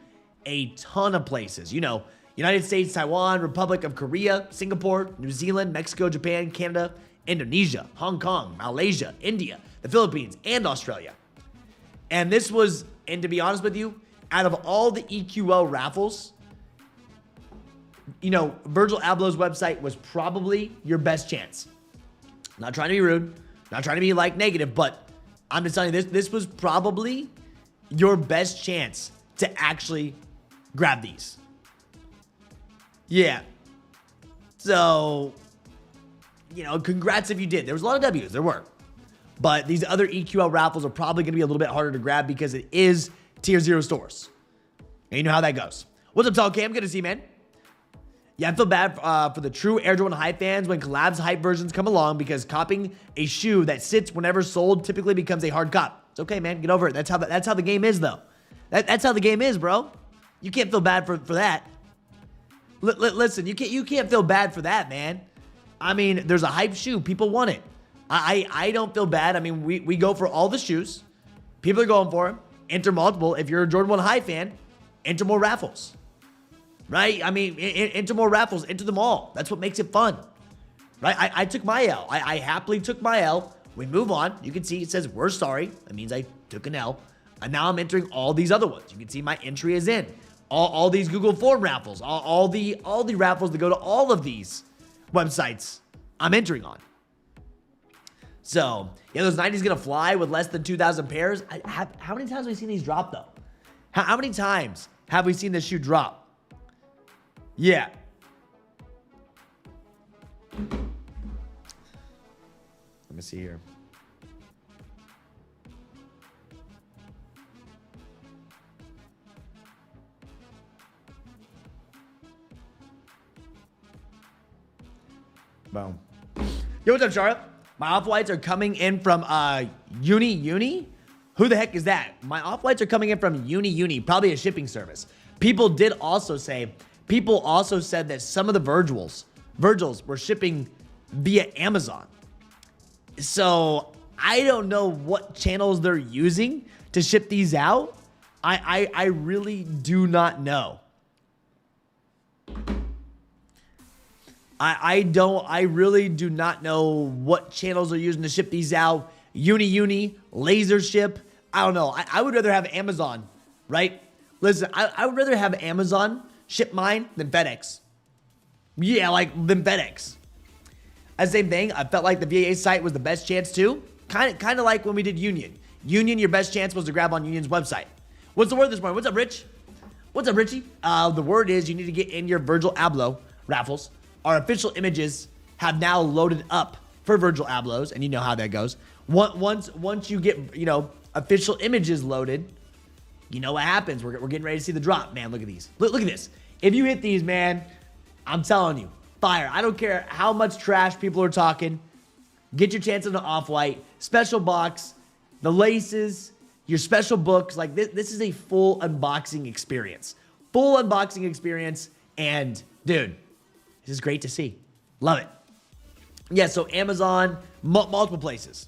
a ton of places. You know, United States, Taiwan, Republic of Korea, Singapore, New Zealand, Mexico, Japan, Canada, Indonesia, Hong Kong, Malaysia, India, the Philippines, and Australia. And this was, and to be honest with you, out of all the EQL raffles, you know, Virgil Abloh's website was probably your best chance. Not trying to be rude, not trying to be like negative, but I'm just telling you, this was probably your best chance to actually grab these. Yeah. So, you know, congrats if you did. There was a lot of W's, there were. But these other EQL raffles are probably going to be a little bit harder to grab because it is tier 0 stores. And you know how that goes. What's up, Tall Cam? Good to see you, man. Yeah, I feel bad for the true Air Jordan hype fans when collabs hype versions come along because copying a shoe that sits whenever sold typically becomes a hard cop. It's okay, man. Get over it. That's how the game is, though. That's how the game is, bro. You can't feel bad for that. Listen, you can't feel bad for that, man. I mean, there's a hype shoe. People want it. I don't feel bad. I mean, we go for all the shoes. People are going for them. Enter multiple. If you're a Jordan 1 High fan, enter more raffles. Right? I mean, enter more raffles. Enter them all. That's what makes it fun. Right? I took my L. I happily took my L. We move on. You can see it says, we're sorry. That means I took an L. And now I'm entering all these other ones. You can see my entry is in. All these Google Form raffles. All the raffles that go to all of these websites I'm entering on. So, yeah, those 90s going to fly with less than 2,000 pairs. How many times have we seen these drop, though? How many times have we seen this shoe drop? Yeah. Let me see here. Boom. Yo, what's up, Charlotte? My off-whites are coming in from Uni? Who the heck is that? My off-whites are coming in from Uni, probably a shipping service. People said that some of the Virgils were shipping via Amazon. So I don't know what channels they're using to ship these out. I really do not know. I really do not know what channels are using to ship these out. Uni, laser ship. I don't know. I would rather have Amazon, right? Listen, I would rather have Amazon ship mine than FedEx. Yeah, than FedEx. The same thing. I felt like the V.A.A site was the best chance too. Kind of like when we did Union. Union, your best chance was to grab on Union's website. What's the word this morning? What's up, Rich? What's up, Richie? The word is you need to get in your Virgil Abloh raffles. Our official images have now loaded up for Virgil Abloh's, and you know how that goes. Once you get, official images loaded, you know what happens. We're getting ready to see the drop. Man, look at these. Look at this. If you hit these, man, I'm telling you, fire. I don't care how much trash people are talking. Get your chance on the off-white. Special box, the laces, your special books. Like, this is a full unboxing experience. Full unboxing experience, and, dude, this is great to see. Love it. Yeah, so Amazon, multiple places.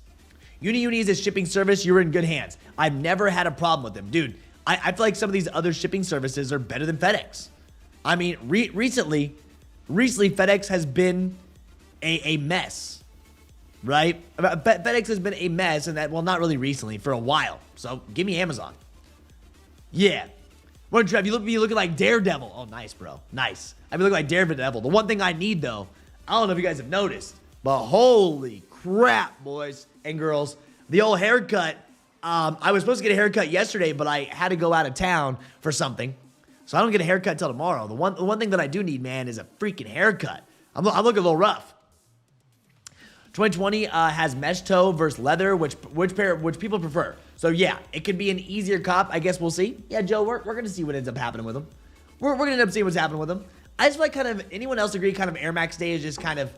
Uni is a shipping service. You're in good hands. I've never had a problem with them. Dude, I feel like some of these other shipping services are better than FedEx. I mean, recently, FedEx has been a mess, right? FedEx has been a mess, and that, well, not really recently, for a while. So, give me Amazon. Yeah. What, Trev, you be looking like Daredevil. Oh, nice, bro. Nice. I be looking like Daredevil. The one thing I need, though, I don't know if you guys have noticed, but holy crap, boys and girls. The old haircut. I was supposed to get a haircut yesterday, but I had to go out of town for something. So I don't get a haircut till tomorrow. The one thing that I do need, man, is a freaking haircut. I'm looking a little rough. 2020 has mesh toe versus leather, which people prefer. So yeah, it could be an easier cop. I guess we'll see. Yeah, Joe, we're gonna see what ends up happening with them. We're gonna end up seeing what's happening with them. I just feel like kind of anyone else agree kind of Air Max Day is just kind of,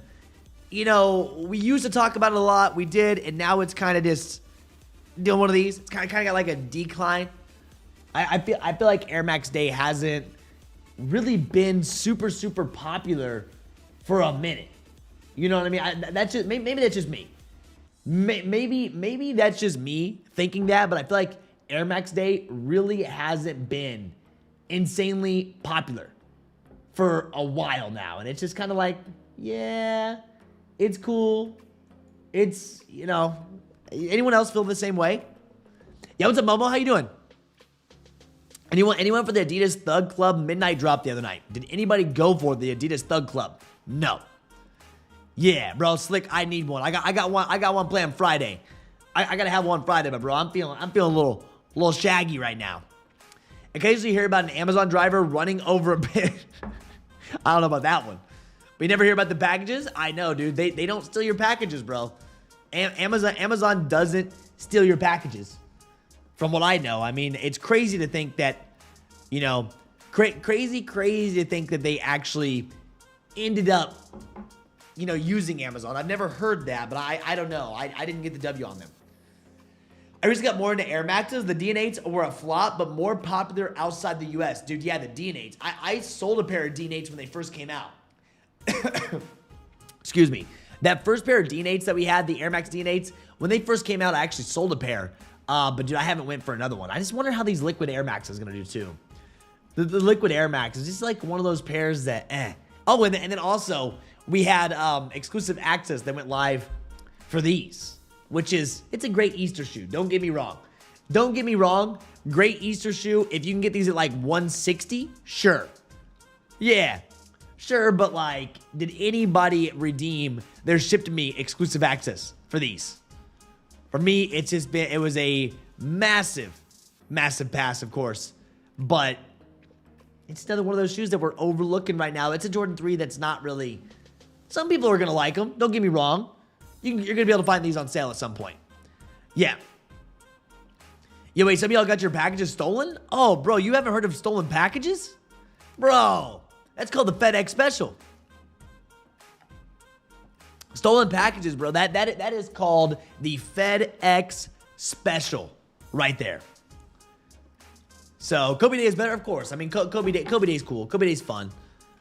we used to talk about it a lot. We did, and now it's kind of just doing one of these. It's kind of got like a decline. I feel like Air Max Day hasn't really been super, super popular for a minute. You know what I mean? That's just maybe that's just me. Maybe that's just me thinking that, but I feel like Air Max Day really hasn't been insanely popular for a while now, and it's just kind of like, yeah, it's cool. It's, you know, anyone else feel the same way? Yeah, what's up, Momo? How you doing? Anyone for the Adidas Thug Club midnight drop the other night? Did anybody go for the Adidas Thug Club? No. Yeah, bro, Slick, I need one. I got one planned Friday. I gotta have one Friday, but bro, I'm feeling a little shaggy right now. Occasionally hear about an Amazon driver running over a bit. I don't know about that one. But you never hear about the packages? I know, dude. They don't steal your packages, bro. Amazon doesn't steal your packages. From what I know. I mean, it's crazy to think that, you know, crazy to think that they actually ended up, you know, using Amazon. I've never heard that, but I don't know. I didn't get the W on them. I recently got more into Air Maxes. The D&8s were a flop, but more popular outside the US. Dude, yeah, the D&8s. I sold a pair of D&8s when they first came out. Excuse me. That first pair of D&8s that we had, the Air Max D&8s, when they first came out, I actually sold a pair. But dude, I haven't went for another one. I just wonder how these Liquid Air Max is going to do too. The Liquid Air Max is just like one of those pairs that, Oh, and then also, we had exclusive access that went live for these, which is, it's a great Easter shoe. Don't get me wrong. Don't get me wrong. Great Easter shoe. If you can get these at like 160, sure. Yeah, sure. But like, did anybody redeem their ship to me exclusive access for these? For me, it's just been, it was a massive pass, of course. But it's another one of those shoes that we're overlooking right now. It's a Jordan 3 that's not really, some people are going to like them. Don't get me wrong. You're going to be able to find these on sale at some point. Yeah. Yeah, wait, some of y'all got your packages stolen? Oh, bro, you haven't heard of stolen packages? Bro, that's called the FedEx Special. Stolen packages, bro. That is called the FedEx Special right there. So, Kobe Day is better, of course. I mean, Kobe Day is cool. Kobe Day is fun.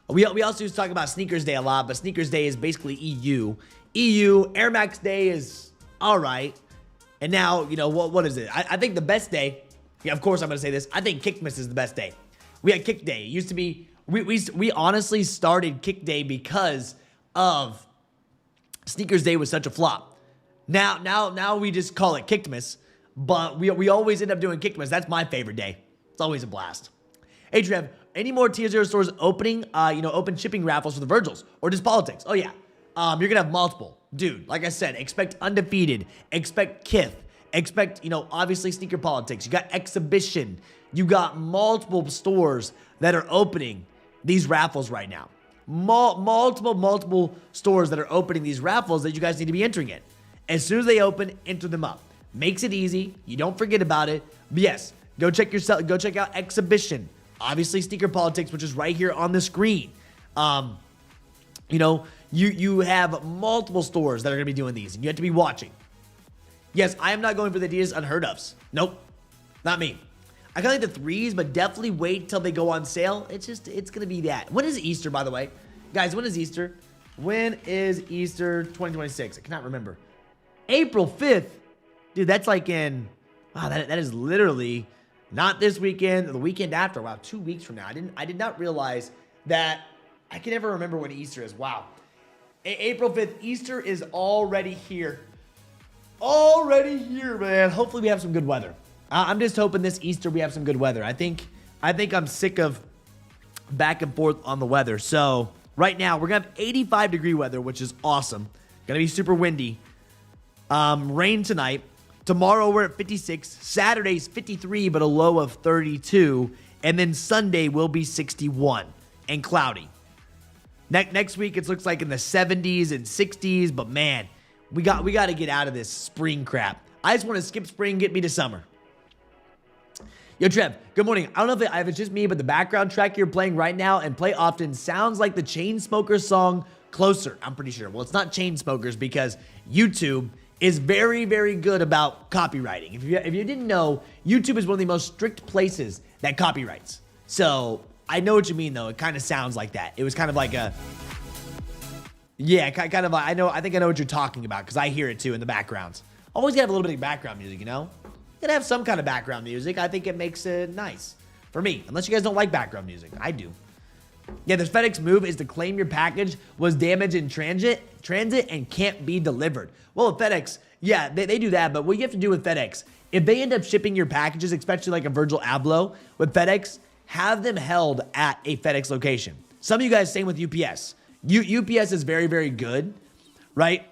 We also used to talk about Sneakers Day a lot, but Sneakers Day is basically EU. Air Max Day is all right. And now, you know, what is it? I think the best day, yeah, of course I'm going to say this. I think Kickmas is the best day. We had Kick Day. It used to be, we honestly started Kick Day because of Sneakers Day was such a flop. Now we just call it Kickmas, but we always end up doing Kickmas. That's my favorite day. It's always a blast. Hey, Trev, any more Tier 0 stores opening, open shipping raffles for the Virgils or just politics? Oh, yeah. You're going to have multiple. Dude, like I said, expect Undefeated, expect Kith, expect, obviously Sneaker Politics. You got Exhibition. You got multiple stores that are opening these raffles right now. Multiple stores that are opening these raffles that you guys need to be entering in. As soon as they open, enter them up. Makes it easy. You don't forget about it. But yes, go check out Exhibition. Obviously, Sneaker Politics, which is right here on the screen. You have multiple stores that are going to be doing these, and you have to be watching. Yes, I am not going for the Adidas Unheard Ofs. Nope, not me. I kind of like the 3s, but definitely wait till they go on sale. It's going to be that. When is Easter, by the way? Guys, when is Easter? When is Easter 2026? I cannot remember. April 5th. Dude, that's like in, wow, that is literally not this weekend, the weekend after. Wow, 2 weeks from now. I did not realize that I can never remember when Easter is. Wow. April 5th, Easter is already here. Already here, man. Hopefully we have some good weather. I'm just hoping this Easter we have some good weather. I think I'm sick of back and forth on the weather. So right now we're gonna have 85-degree weather, which is awesome. Gonna be super windy. Rain tonight. Tomorrow we're at 56. Saturday's 53, but a low of 32. And then Sunday will be 61 and cloudy. Next week it looks like in the 70s and 60s, but man, we got to get out of this spring crap. I just want to skip spring, get me to summer. Yo, Trev, good morning. I don't know if it's just me, but the background track you're playing right now and play often sounds like the Chainsmokers song Closer. I'm pretty sure. Well, it's not Chainsmokers because YouTube is very, very good about copywriting. If you didn't know, YouTube is one of the most strict places that copyrights. So I know what you mean, though. It kind of sounds like that. It was kind of like a... Yeah, kind of like... I think I know what you're talking about, because I hear it, too, in the background. Always gotta have a little bit of background music, you know? Gotta have some kind of background music. I think it makes it nice. For me. Unless you guys don't like background music. I do. Yeah, the FedEx move is to claim your package was damaged in transit and can't be delivered. Well, with FedEx, yeah, they do that, but what you have to do with FedEx, if they end up shipping your packages, especially like a Virgil Abloh with FedEx, have them held at a FedEx location. Some of you guys, same with UPS. UPS is very, very good, right?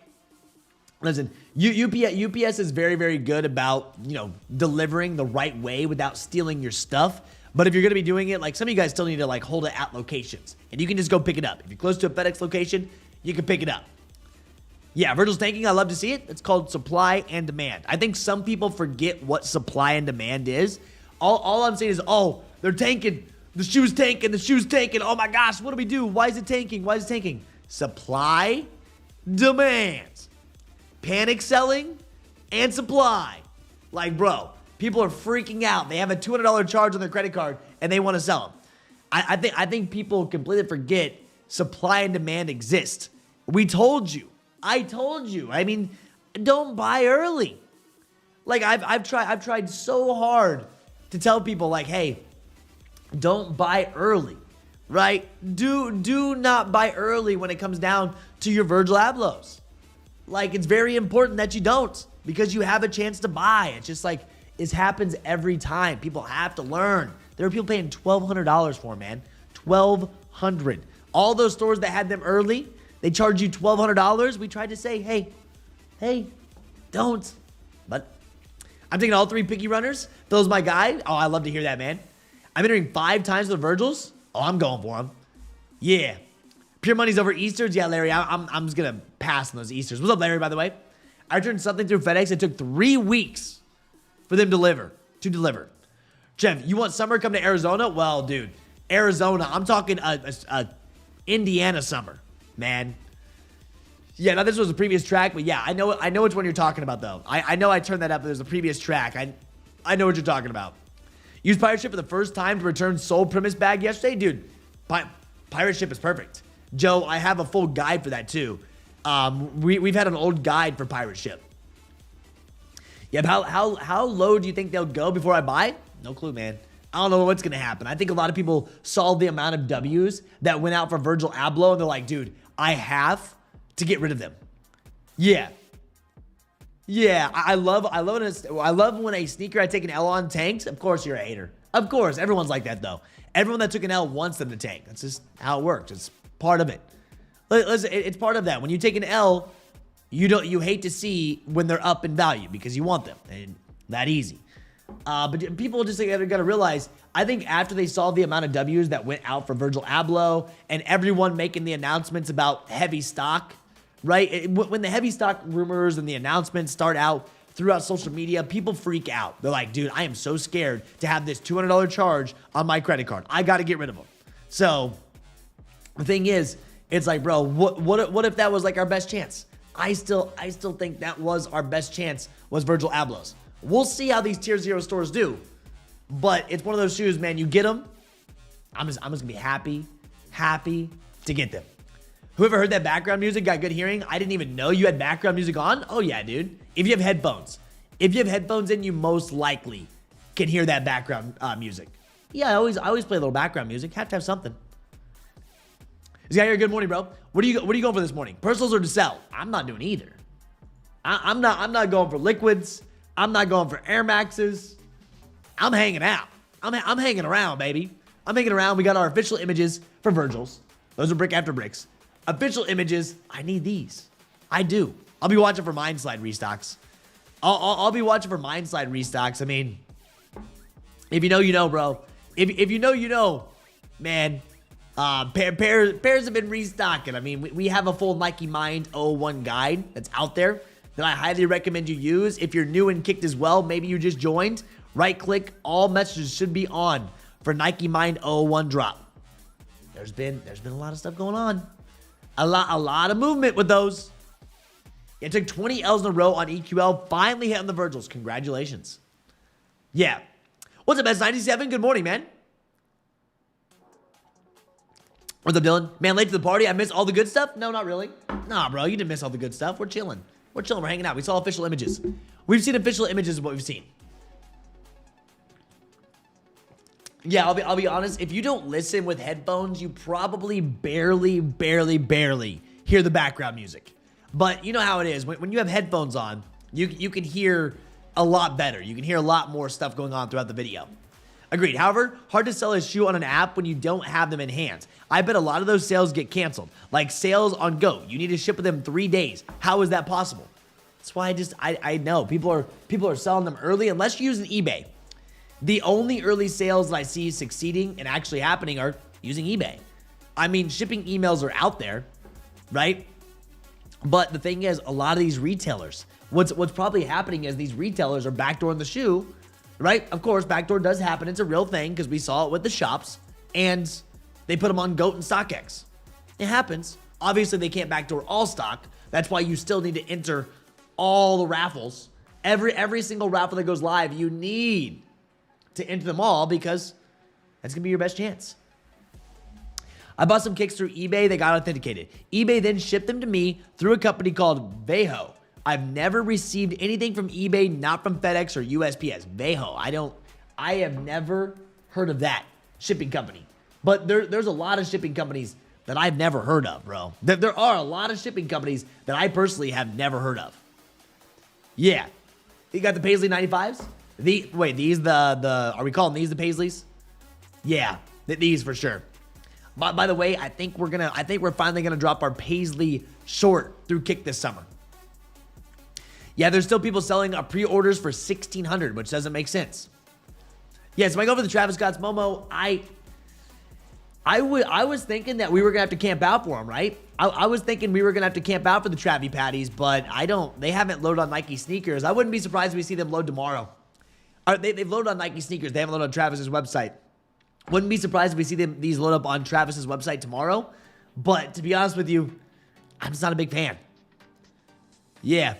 Listen, UPS is very, very good about, you know, delivering the right way without stealing your stuff. But if you're going to be doing it, like some of you guys still need to like hold it at locations. And you can just go pick it up. If you're close to a FedEx location, you can pick it up. Yeah, Virgil's tanking. I love to see it. It's called supply and demand. I think some people forget what supply and demand is. All I'm saying is, oh, they're tanking. The shoe's tanking. The shoe's tanking. Oh my gosh, what do we do? Why is it tanking? Why is it tanking? Supply, demand. Panic selling and supply. Like, bro, people are freaking out. They have a $200 charge on their credit card and they want to sell them. I think people completely forget supply and demand exist. We told you. I told you. I mean, don't buy early. Like I've tried so hard to tell people like, hey, don't buy early, right? Do not buy early when it comes down to your Virgil Ablohs. Like, it's very important that you don't, because you have a chance to buy. It's just like, this happens every time. People have to learn. There are people paying $1,200 for them, man. $1,200. All those stores that had them early, they charge you $1,200. We tried to say, hey, don't. But I'm taking all 3 picky runners. Phil's my guy. Oh, I love to hear that, man. I'm entering 5 times for the Virgils. Oh, I'm going for them. Yeah. Pure money's over Easters. Yeah, Larry, I'm just going to pass on those Easters. What's up, Larry, by the way? I returned something through FedEx. It took 3 weeks for them to deliver. Jeff, you want summer come to Arizona? Well, dude, Arizona, I'm talking Indiana summer, man. Yeah, now this was a previous track, but yeah, I know which one you're talking about, though. I know I turned that up, but there's a previous track. I know what you're talking about. Used Pirate Ship for the first time to return Soul Premise bag yesterday? Dude, Pirate Ship is perfect. Joe, I have a full guide for that, too. We've had an old guide for Pirate Ship. Yeah, but how low do you think they'll go before I buy? No clue, man. I don't know what's going to happen. I think a lot of people saw the amount of W's that went out for Virgil Abloh, and they're like, dude, I have to get rid of them. Yeah. Yeah, I love when a sneaker I take an L on tanks. Of course you're a hater. Of course, everyone's like that, though. Everyone that took an L wants them to tank. That's just how it works. It's part of it. Listen, it's part of that. When you take an L, you hate to see when they're up in value because you want them. And that easy. But people just got to realize, I think after they saw the amount of W's that went out for Virgil Abloh and everyone making the announcements about heavy stock, right? When the heavy stock rumors and the announcements start out throughout social media, people freak out. They're like, dude, I am so scared to have this $200 charge on my credit card. I got to get rid of them. So the thing is, it's like, bro, what if that was like our best chance? I still think that was our best chance was Virgil Abloh's. We'll see how these tier 0 stores do. But it's one of those shoes, man, you get them, I'm just going to be happy to get them. Whoever heard that background music got good hearing. I didn't even know you had background music on. Oh yeah, dude. If you have headphones. If you have headphones in, you most likely can hear that background music. Yeah, I always play a little background music. Have to have something. This guy here, good morning, bro. What are you going for this morning? Personals or to sell? I'm not doing either. I'm not going for liquids. I'm not going for Air Maxes. I'm hanging out. I'm hanging around, baby. I'm hanging around. We got our official images for Virgil's. Those are brick after bricks. Official images. I need these. I do. I'll be watching for Mindslide restocks. I'll be watching for Mindslide restocks. I mean, if you know, you know, bro. If you know, you know, man. Pairs have been restocking. I mean, we have a full Nike Mind 01 guide that's out there that I highly recommend you use. If you're new and kicked as well, maybe you just joined, right click, all messages should be on for Nike Mind 01 drop. There's been a lot of stuff going on. A lot of movement with those. It took 20 L's in a row on EQL, finally hitting the Virgils. Congratulations. Yeah. What's up, S97? Good morning, man. What's up, Dylan? Man, late to the party. I missed all the good stuff? No, not really. Nah, bro, you didn't miss all the good stuff. We're chilling. We're chilling. We're hanging out. We saw official images. We've seen official images of what we've seen. Yeah, I'll be honest. If you don't listen with headphones, you probably barely hear the background music. But you know how it is. When you have headphones on, you can hear a lot better. You can hear a lot more stuff going on throughout the video. Agreed. However, hard to sell a shoe on an app when you don't have them in hand. I bet a lot of those sales get canceled. Like sales on Go. You need to ship them 3 days. How is that possible? That's why I know people are selling them early unless you're using eBay. The only early sales that I see succeeding and actually happening are using eBay. I mean, shipping emails are out there, right? But the thing is, a lot of these retailers, what's probably happening is these retailers are backdooring the shoe, right? Of course, backdoor does happen. It's a real thing because we saw it with the shops, and they put them on GOAT and StockX. It happens. Obviously, they can't backdoor all stock. That's why you still need to enter all the raffles. Every single raffle that goes live, you need to enter them all because that's going to be your best chance. I bought some kicks through eBay. They got authenticated. eBay then shipped them to me through a company called V.A.A. I've never received anything from eBay, not from FedEx or USPS. V.A.A. I have never heard of that shipping company. But there's a lot of shipping companies that I've never heard of, bro. There are a lot of shipping companies that I personally have never heard of. Yeah. You got the Paisley 95s? Are we calling these the Paisleys? Yeah, these for sure. By the way, I think we're finally gonna drop our Paisley short through Kick this summer. Yeah, there's still people selling pre-orders for $1,600, which doesn't make sense. Yeah, so I go for the Travis Scott's Momo. I was thinking that we were gonna have to camp out for them, right? I was thinking we were gonna have to camp out for the Travie Patties, but they haven't loaded on Nike sneakers. I wouldn't be surprised if we see them load tomorrow. They've loaded on Nike sneakers. They haven't loaded on Travis's website. Wouldn't be surprised if we see these load up on Travis's website tomorrow. But to be honest with you, I'm just not a big fan. Yeah.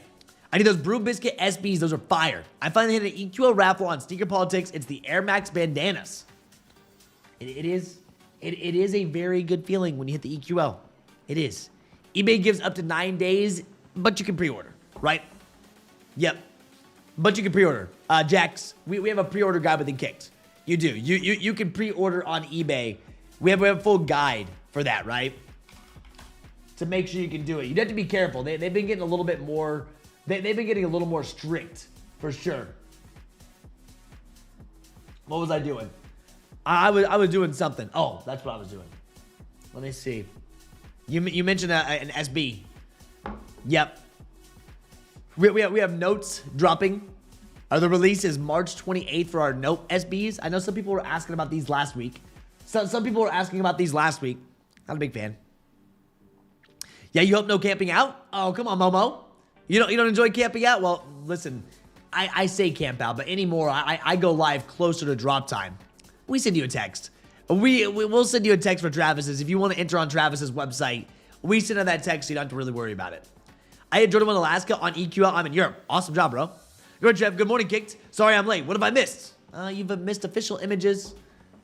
I need those Brew Biscuit SBs. Those are fire. I finally hit an EQL raffle on Sneaker Politics. It's the Air Max bandanas. It is a very good feeling when you hit the EQL. It is. eBay gives up to 9 days, but you can pre-order, right? Yep. But you can pre-order. Jax, we have a pre-order guide within Kicked. You do. You can pre-order on eBay. We have a full guide for that, right? To make sure you can do it. You'd have to be careful. They've been getting a little bit more. They've been getting a little more strict, for sure. What was I doing? I was doing something. Oh, that's what I was doing. Let me see. You mentioned an SB. Yep. We have notes dropping. The release is March 28th for our Note SBs. I know some people were asking about these last week. Some people were asking about these last week. Not a big fan. Yeah, you hope no camping out? Oh, come on, Momo. You don't enjoy camping out? Well, listen, I say camp out, but anymore, I go live closer to drop time. We send you a text. We'll send you a text for Travis's. If you want to enter on Travis's website, we send out that text so you don't have to really worry about it. I had Jordan 1 Alaska on EQL. I'm in Europe. Awesome job, bro. Good, Jeff. Good morning, Kicked. Sorry I'm late. What have I missed? You've missed official images.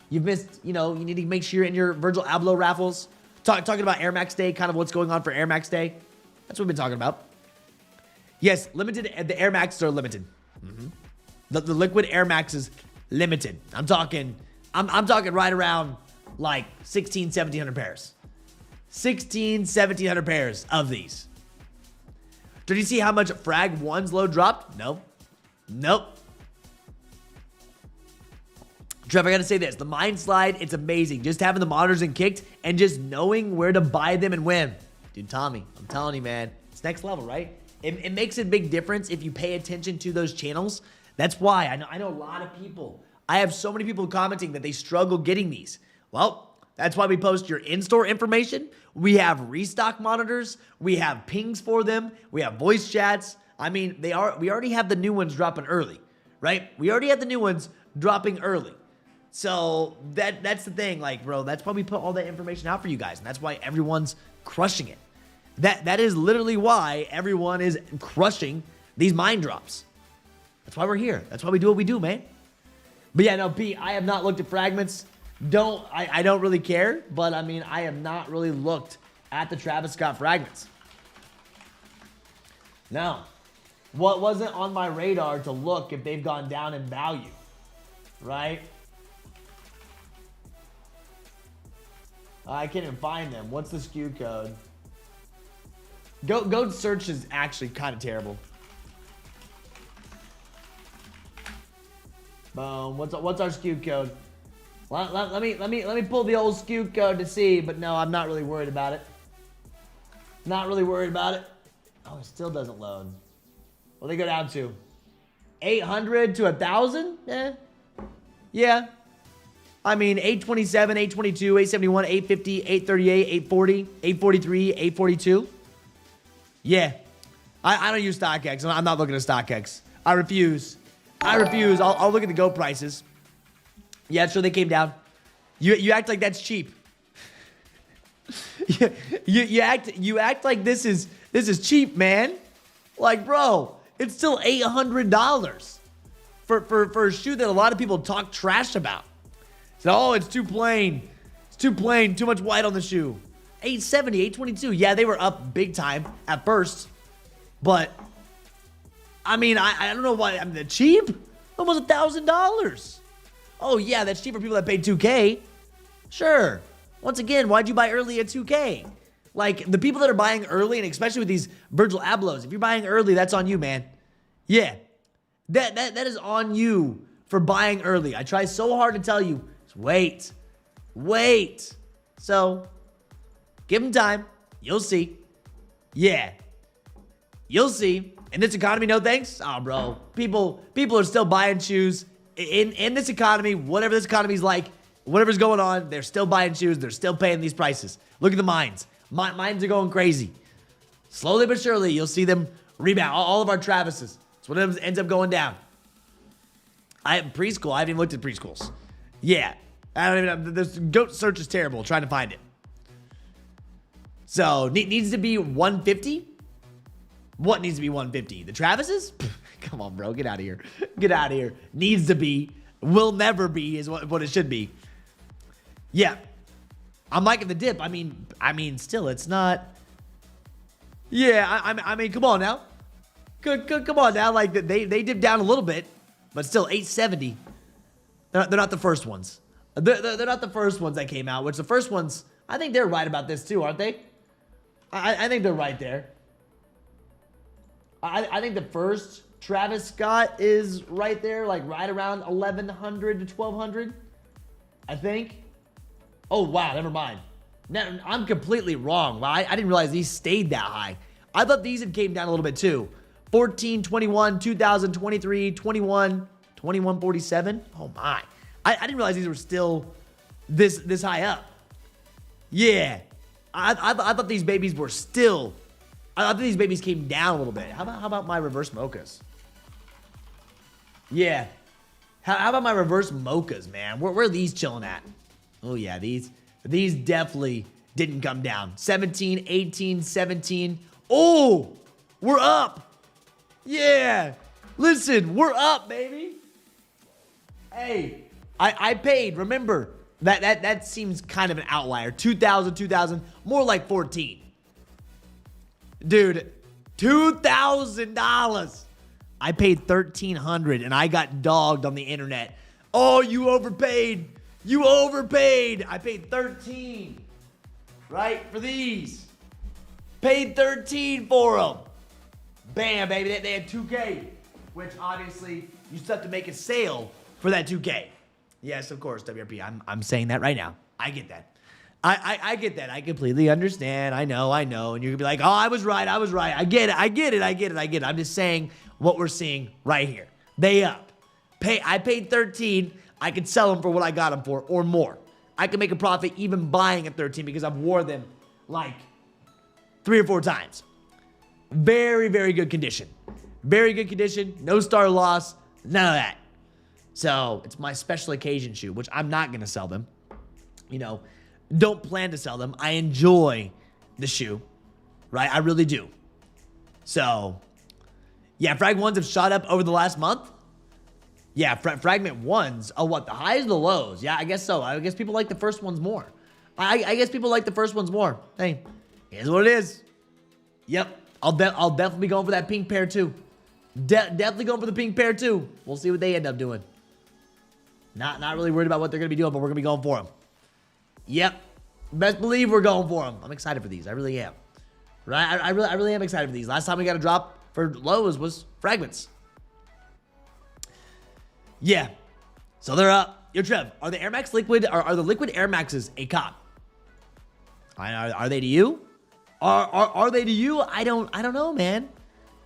You've missed, you need to make sure you're in your Virgil Abloh raffles. Talking about Air Max Day, kind of what's going on for Air Max Day. That's what we've been talking about. Yes, limited. The Air Maxes are limited. Mm-hmm. The liquid Air Max is limited. I'm talking right around like 1,700 pairs. 1,700 pairs of these. Did you see how much Frag 1's load dropped? No. Nope. Trevor, I gotta say this. The Mind Slide, it's amazing. Just having the monitors and Kicked and just knowing where to buy them and when. Dude, Tommy, I'm telling you, man. It's next level, right? It makes a big difference if you pay attention to those channels. That's why I know a lot of people. I have so many people commenting that they struggle getting these. Well, that's why we post your in-store information. We have restock monitors. We have pings for them. We have voice chats. I mean, we already have the new ones dropping early, right? We already have the new ones dropping early. So that's the thing, like, bro, that's why we put all that information out for you guys. And that's why everyone's crushing it. That is literally why everyone is crushing these mind drops. That's why we're here. That's why we do what we do, man. But yeah, no, Pete, I have not looked at fragments. I don't really care, but I mean, I have not really looked at the Travis Scott fragments. No. What wasn't on my radar to look if they've gone down in value, right? I can't even find them. What's the SKU code? Go search is actually kind of terrible. Boom. What's our SKU code? Let me pull the old SKU code to see, but no, I'm not really worried about it. Not really worried about it. Oh, it still doesn't load. What do they go down to? 800 to 1,000? Yeah. I mean, 827, 822, 871, 850, 838, 840, 843, 842. Yeah. I don't use StockX. I'm not looking at StockX. I refuse. I'll look at the Go prices. Yeah, sure, they came down. You act like that's cheap. you act like this is cheap, man. Like, bro, it's still $800 for a shoe that a lot of people talk trash about. So, oh, it's too plain. It's too plain. Too much white on the shoe. 870, 822. Yeah, they were up big time at first, but I mean, I don't know why. I mean, cheap, almost $1,000. Oh yeah, that's cheap for people that paid 2K. Sure. Once again, why'd you buy early at 2K? Like, the people that are buying early, and especially with these Virgil Ablohs, if you're buying early, that's on you, man. Yeah. That is on you for buying early. I try so hard to tell you, just wait. So, give them time. You'll see. Yeah. You'll see. In this economy, no thanks. Oh, bro. People are still buying shoes. In this economy, whatever this economy's like, whatever's going on, they're still buying shoes. They're still paying these prices. Look at the mines. Mines are going crazy. Slowly but surely, you'll see them rebound. All of our Travises. That's what ends up going down. I have preschool. I haven't even looked at preschools. Yeah. I don't even know. This goat search is terrible trying to find it. So, needs to be 150? What needs to be 150? The Travises? Come on, bro. Get out of here. Get out of here. Needs to be. Will never be is what it should be. Yeah. I'm liking the dip. I mean, still, it's not. Yeah, I mean, come on now. Come on now. Like, they dipped down a little bit, but still, 870. They're not the first ones. They're not the first ones that came out, which the first ones, I think they're right about this too, aren't they? I think they're right there. I think the first Travis Scott is right there, like right around 1,100 to 1,200, I think. Oh, wow, never mind. Now, I'm completely wrong. Wow, I didn't realize these stayed that high. I thought these had came down a little bit too. 14, 21, 2023, 21, 2147. Oh my. I didn't realize these were still this high up. Yeah. I thought these babies were still. I thought these babies came down a little bit. How about my reverse mochas? Yeah. How about my reverse mochas, man? Where are these chilling at? Oh yeah, these definitely didn't come down. 17, 18, 17. Oh, we're up. Yeah. Listen, we're up, baby. Hey, I paid. Remember, that seems kind of an outlier. 2,000, more like 14. Dude, $2,000. I paid $1,300 and I got dogged on the internet. Oh, you overpaid. You overpaid. I paid 13, right, for these. Paid 13 for them. Bam, baby. They had 2K, which obviously you still have to make a sale for that 2K. Yes, of course, WRP. I'm saying that right now. I get that. I get that. I completely understand. I know. And you're gonna be like, oh, I was right. I get it. I'm just saying what we're seeing right here. They up. I paid 13. I could sell them for what I got them for or more. I could make a profit even buying at 13 because I've wore them like 3 or 4 times. Very, very good condition. Very good condition. No star loss. None of that. So it's my special occasion shoe, which I'm not going to sell them. You know, don't plan to sell them. I enjoy the shoe, right? I really do. So, yeah, Frag ones have shot up over the last month. Yeah, Fragment ones. Oh, what? The highs or the lows? Yeah, I guess so. I guess people like the first ones more. I guess people like the first ones more. Hey, here's what it is. Yep, I'll definitely be going for that pink pair too. Definitely going for the pink pair too. We'll see what they end up doing. Not really worried about what they're going to be doing, but we're going to be going for them. Yep, best believe we're going for them. I'm excited for these. I really am. Right? I really am excited for these. Last time we got a drop for lows was Fragments. Yeah. So they're up. Yo, Trev, are the Air Max Liquid, are the Liquid Air Maxes a cop? Are they to you? Are they to you? I don't know, man.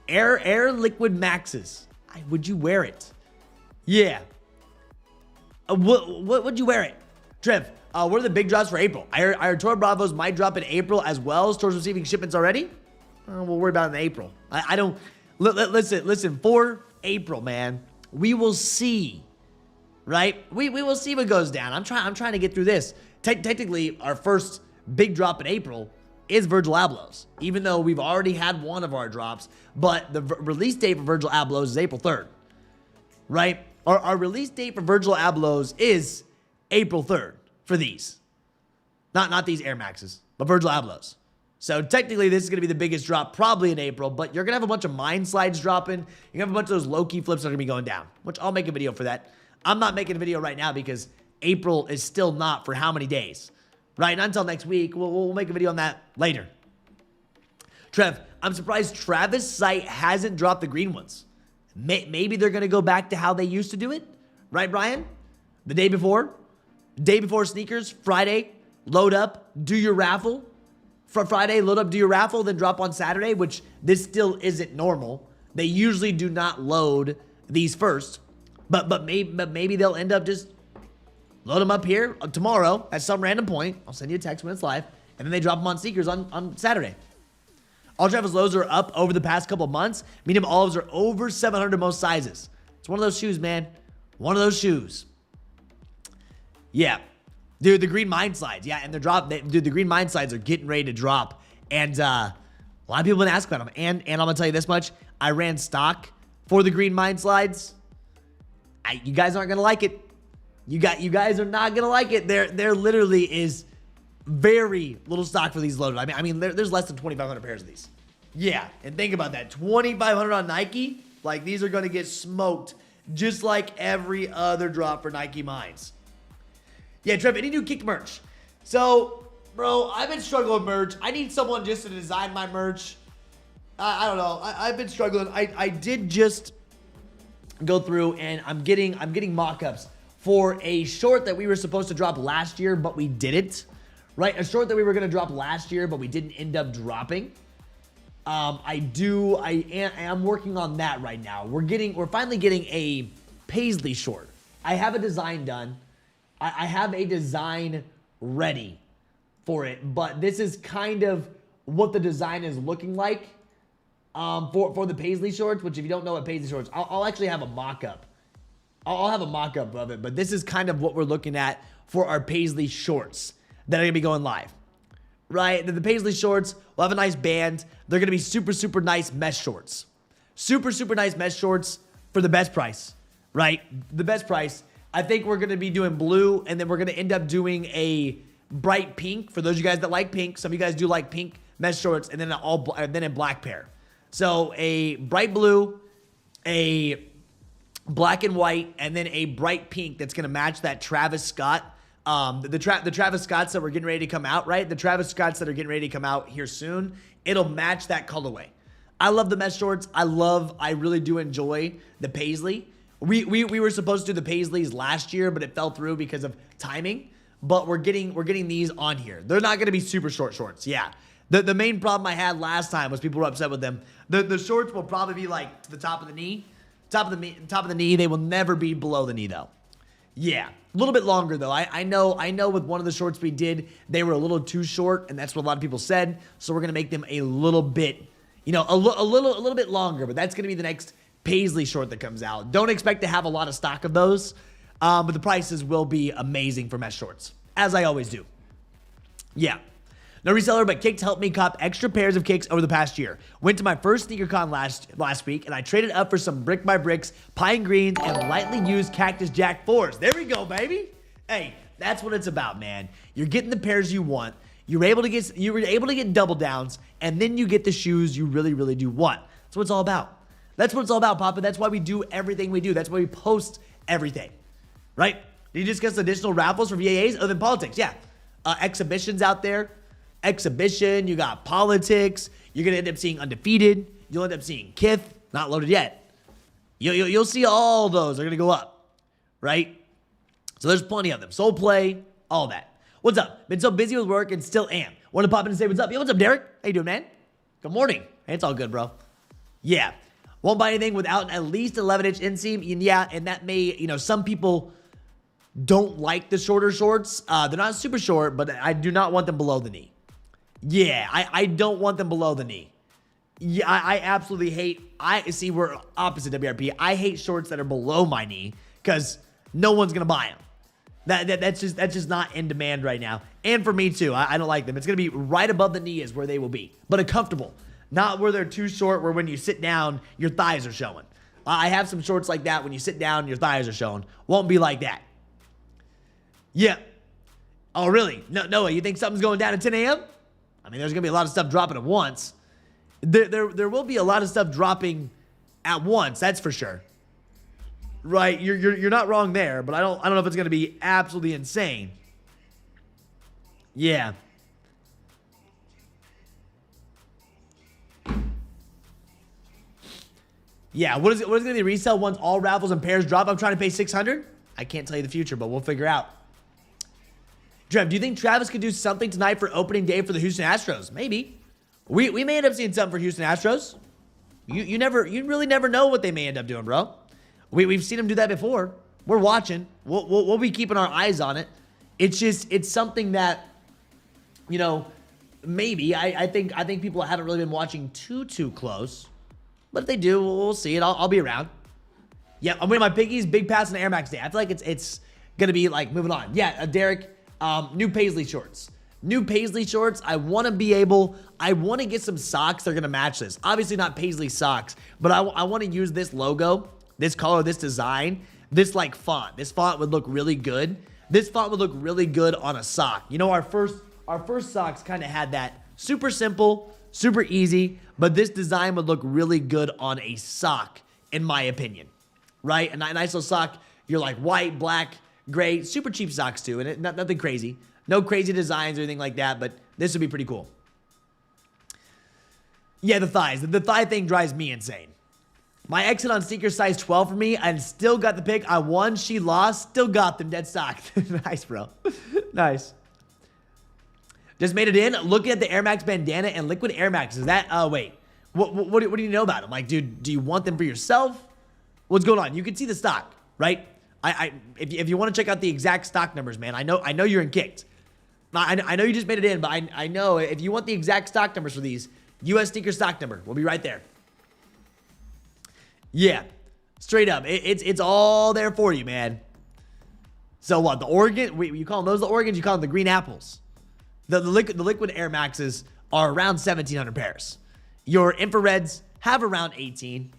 Air Liquid Maxes. Would you wear it? Yeah. Would you wear it? Trev, what are the big drops for April? I heard Toro Bravos might drop in April as well. Stores receiving shipments already? We'll worry about it in April. I don't... Listen, for April, man, we will see, right? We will see what goes down. I'm trying to get through this. Technically, our first big drop in April is Virgil Abloh's, even though we've already had one of our drops, but the release date for Virgil Abloh's is April 3rd, right? Our release date for Virgil Abloh's is April 3rd for these. Not these Air Maxes, but Virgil Abloh's. So technically, this is going to be the biggest drop probably in April, but you're going to have a bunch of mine slides dropping. You're going to have a bunch of those low-key flips that are going to be going down, which I'll make a video for that. I'm not making a video right now because April is still not for how many days, right? Not until next week. We'll make a video on that later. Trev, I'm surprised Travis' site hasn't dropped the green ones. Maybe they're going to go back to how they used to do it, right, Brian? The day before sneakers, Friday, load up, do your raffle. For Friday, load up, do your raffle, then drop on Saturday, which this still isn't normal. They usually do not load these first, but maybe they'll end up just load them up here tomorrow at some random point. I'll send you a text when it's live, and then they drop them on sneakers on Saturday. All Travis lows are up over the past couple months. Medium olives are over 700 most sizes. It's one of those shoes, man. One of those shoes. Yeah. Dude, the green mine slides. Yeah, and dude, the green mine slides are getting ready to drop. And a lot of people have been asking about them. And I'm going to tell you this much. I ran stock for the green mine slides. You guys aren't going to like it. You guys are not going to like it. There literally is very little stock for these loaded. I mean, there's less than 2,500 pairs of these. Yeah, and think about that. 2,500 on Nike. Like, these are going to get smoked just like every other drop for Nike mines. Yeah, Trev, any new kick merch? So, bro, I've been struggling with merch. I need someone just to design my merch. I don't know. I've been struggling. I did just go through and I'm getting mock-ups for a short that we were supposed to drop last year, but we didn't. Right? A short that we were going to drop last year, but we didn't end up dropping. I am working on that right now. We're finally getting a Paisley short. I have a design done. I have a design ready for it, but this is kind of what the design is looking like for the Paisley shorts, which if you don't know what Paisley shorts, I'll actually have a mock-up. I'll have a mock-up of it, but this is kind of what we're looking at for our Paisley shorts that are going to be going live. Right? The Paisley shorts will have a nice band. They're going to be super, super nice mesh shorts. Super, super nice mesh shorts for the best price. Right? The best price. I think we're going to be doing blue, and then we're going to end up doing a bright pink. For those of you guys that like pink, some of you guys do like pink mesh shorts, and then a black pair. So a bright blue, a black and white, and then a bright pink that's going to match that Travis Scott. The Travis Scotts that we're getting ready to come out, right? The Travis Scotts that are getting ready to come out here soon. It'll match that colorway. I love the mesh shorts. I really do enjoy the Paisley. We were supposed to do the Paisleys last year, but it fell through because of timing. But we're getting these on here. They're not going to be super short shorts. Yeah. The main problem I had last time was people were upset with them. The shorts will probably be like to the top of the knee. Top of the knee. They will never be below the knee though. Yeah. A little bit longer though. I know with one of the shorts we did, they were a little too short, and that's what a lot of people said. So we're going to make them a little bit, a little bit longer, but that's going to be the next Paisley short that comes out. Don't expect to have a lot of stock of those, but the prices will be amazing for mesh shorts, as I always do. Yeah. No reseller, but Kicks helped me cop extra pairs of kicks over the past year. Went to my first sneaker con last week, and I traded up for some brick by bricks, pine greens, and lightly used Cactus Jack 4s. There we go, baby. Hey, that's what it's about, man. You're getting the pairs you want. You were able to get double downs, and then you get the shoes you really, really do want. That's what it's all about. That's what it's all about, Papa. That's why we do everything we do. That's why we post everything, right? Did you discuss additional raffles for V.A.As other than politics? Yeah. Exhibitions out there. Exhibition. You got politics. You're going to end up seeing undefeated. You'll end up seeing Kith. Not loaded yet. You'll see all those. They're going to go up, right? So there's plenty of them. Soul play, all that. What's up? Been so busy with work and still am. Want to pop in and say what's up? Yo, what's up, Derek? How you doing, man? Good morning. Hey, it's all good, bro. Yeah. Won't buy anything without at least 11-inch inseam. And yeah, and that may, some people don't like the shorter shorts. They're not super short, but I do not want them below the knee. Yeah, I don't want them below the knee. Yeah, I absolutely hate, see, we're opposite WRP. I hate shorts that are below my knee because no one's going to buy them. That's just not in demand right now. And for me too, I don't like them. It's going to be right above the knee is where they will be, but a comfortable. Not where they're too short, where when you sit down, your thighs are showing. I have some shorts like that. When you sit down, your thighs are showing. Won't be like that. Yeah. Oh, really? No, you think something's going down at 10 a.m.? I mean, there's going to be a lot of stuff dropping at once. There will be a lot of stuff dropping at once, that's for sure. Right, you're not wrong there, but I don't know if it's going to be absolutely insane. Yeah. Yeah, what is it going to be resell once all raffles and pairs drop? I'm trying to pay $600. I can't tell you the future, but we'll figure out. Trev, do you think Travis could do something tonight for opening day for the Houston Astros? Maybe. We may end up seeing something for Houston Astros. You really never know what they may end up doing, bro. We've seen them do that before. We're watching. We'll be keeping our eyes on it. It's something that, maybe I think people haven't really been watching too close. But if they do, we'll see it. I'll be around. Yeah, I'm winning my piggies. Big pass on the Air Max day. I feel like it's gonna be like moving on. Yeah, Derek. New Paisley shorts. New Paisley shorts. I want to get some socks that are gonna match this. Obviously not Paisley socks, but I want to use this logo, this color, this design, this like font. This font would look really good. This font would look really good on a sock. Our first socks kind of had that super simple, super easy, but this design would look really good on a sock, in my opinion. Right? A nice little sock. You're like white, black, gray, super cheap socks too, and nothing crazy. No crazy designs or anything like that, but this would be pretty cool. Yeah, the thighs. The thigh thing drives me insane. My exit on sneakers size 12 for me, and still got the pick. I won, she lost, still got them dead stock. Nice, bro. Nice. Just made it in. Looking at the Air Max bandana and liquid Air Max. Is that, wait. What do you know about them? Like, dude, do you want them for yourself? What's going on? You can see the stock, right? If you want to check out the exact stock numbers, man, I know you're in kicked. I know you just made it in, but I know if you want the exact stock numbers for these, US sneaker stock number will be right there. Yeah, straight up, it's all there for you, man. So what? The Oregon? You call them those the Oregons? You call them the green apples? The liquid Air Maxes are around 1,700 pairs. Your infrareds have around 18.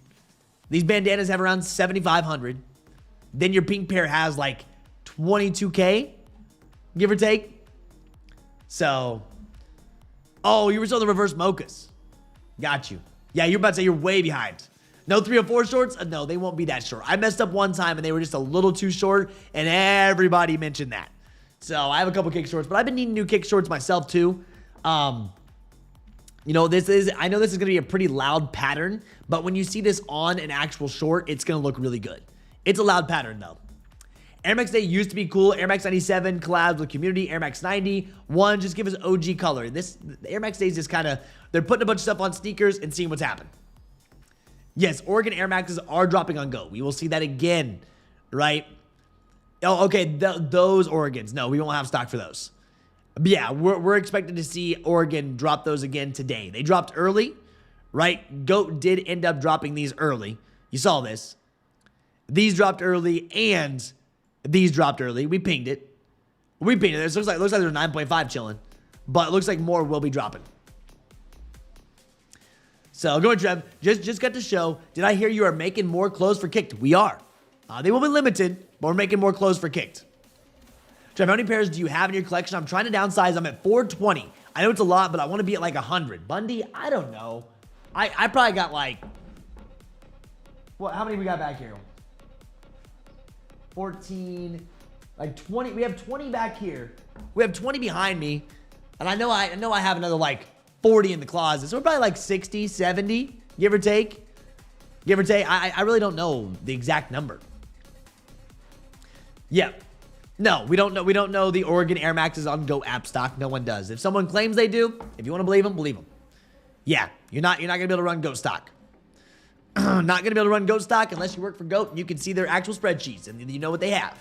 These bandanas have around 7,500. Then your pink pair has like 22K, give or take. So, oh, you were still the reverse mochas. Got you. Yeah, you're about to say you're way behind. No 304 shorts? No, they won't be that short. I messed up one time and they were just a little too short, and everybody mentioned that. So I have a couple kick shorts, but I've been needing new kick shorts myself too. I know this is going to be a pretty loud pattern, but when you see this on an actual short, it's going to look really good. It's a loud pattern though. Air Max Day used to be cool. Air Max 97 collabs with Community. Air Max 90. One, just give us OG color. The Air Max Day is just kind of, they're putting a bunch of stuff on sneakers and seeing what's happened. Yes, Oregon Air Maxes are dropping on Go. We will see that again, right? Oh, okay, those Oregons. No, we won't have stock for those. But yeah, we're expecting to see Oregon drop those again today. They dropped early, right? GOAT did end up dropping these early. You saw this. These dropped early, and these dropped early. We pinged it. This looks like there's 9.5 chilling. but it looks like more will be dropping. So, go ahead, Trev. Just got to show. Did I hear you are making more clothes for Kicked? We are. They will be limited, but we're making more clothes for Kicked. Trev, how many pairs do you have in your collection? I'm trying to downsize. I'm at 420. I know it's a lot, but I want to be at like 100. Bundy, I don't know. I probably got like... What? How many we got back here? 14... Like 20, we have 20 back here. We have 20 behind me. And I know I have another like 40 in the closet. So we're probably like 60, 70, give or take. Give or take. I really don't know the exact number. Yeah. No, we don't know. We don't know the Oregon Air Maxes on Go app stock. No one does. If someone claims they do, if you want to believe them, believe them. Yeah, you're not gonna be able to run Goat stock. Not gonna be able to run Goat stock unless you work for Goat and you can see their actual spreadsheets and you know what they have.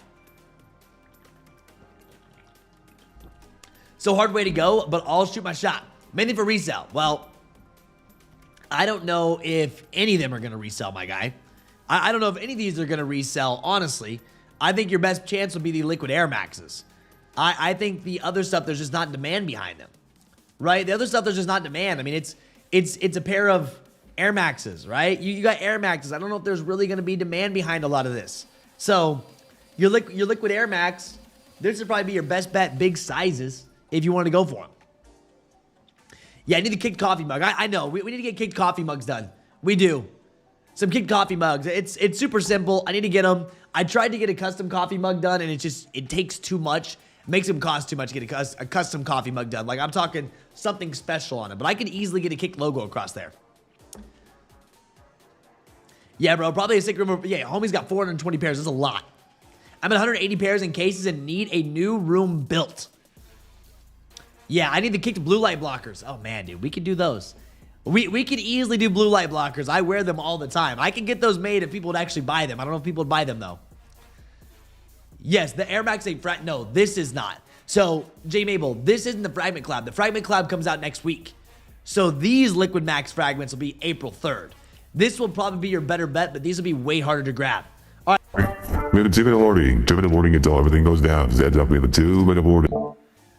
So hard way to go, but I'll shoot my shot. Mainly for resale. Well, I don't know if any of them are going to resell, my guy. I don't know if any of these are going to resell, honestly. I think your best chance would be the Liquid Air Maxes. I think the other stuff, there's just not demand behind them. Right? The other stuff, there's just not demand. I mean, it's a pair of Air Maxes, right? You got Air Maxes. I don't know if there's really going to be demand behind a lot of this. So, your Liquid Air Max, this would probably be your best bet, big sizes, if you want to go for them. Yeah, I need the Kicked coffee mug. I know. We need to get Kicked coffee mugs done. We do. Some Kicked coffee mugs. It's super simple. I need to get them. I tried to get a custom coffee mug done, and it takes too much. It makes them cost too much to get a custom coffee mug done. Like, I'm talking something special on it. But I could easily get a Kicked logo across there. Yeah, bro. Probably a sick room. Yeah, homie's got 420 pairs. That's a lot. I'm at 180 pairs in cases and need a new room built. Yeah, I need the Kicked blue light blockers. Oh, man, dude. We could do those. We could easily do blue light blockers. I wear them all the time. I could get those made if people would actually buy them. I don't know if people would buy them, though. Yes, the Air Max 8 Fragment. No, this is not. So, J Mabel, this isn't the Fragment Collab. The Fragment Collab comes out next week. So, these Liquid Max Fragments will be April 3rd. This will probably be your better bet, but these will be way harder to grab. All right. We have a 2-minute warning. 2-minute warning until everything goes down. Heads up, we have a 2-minute warning.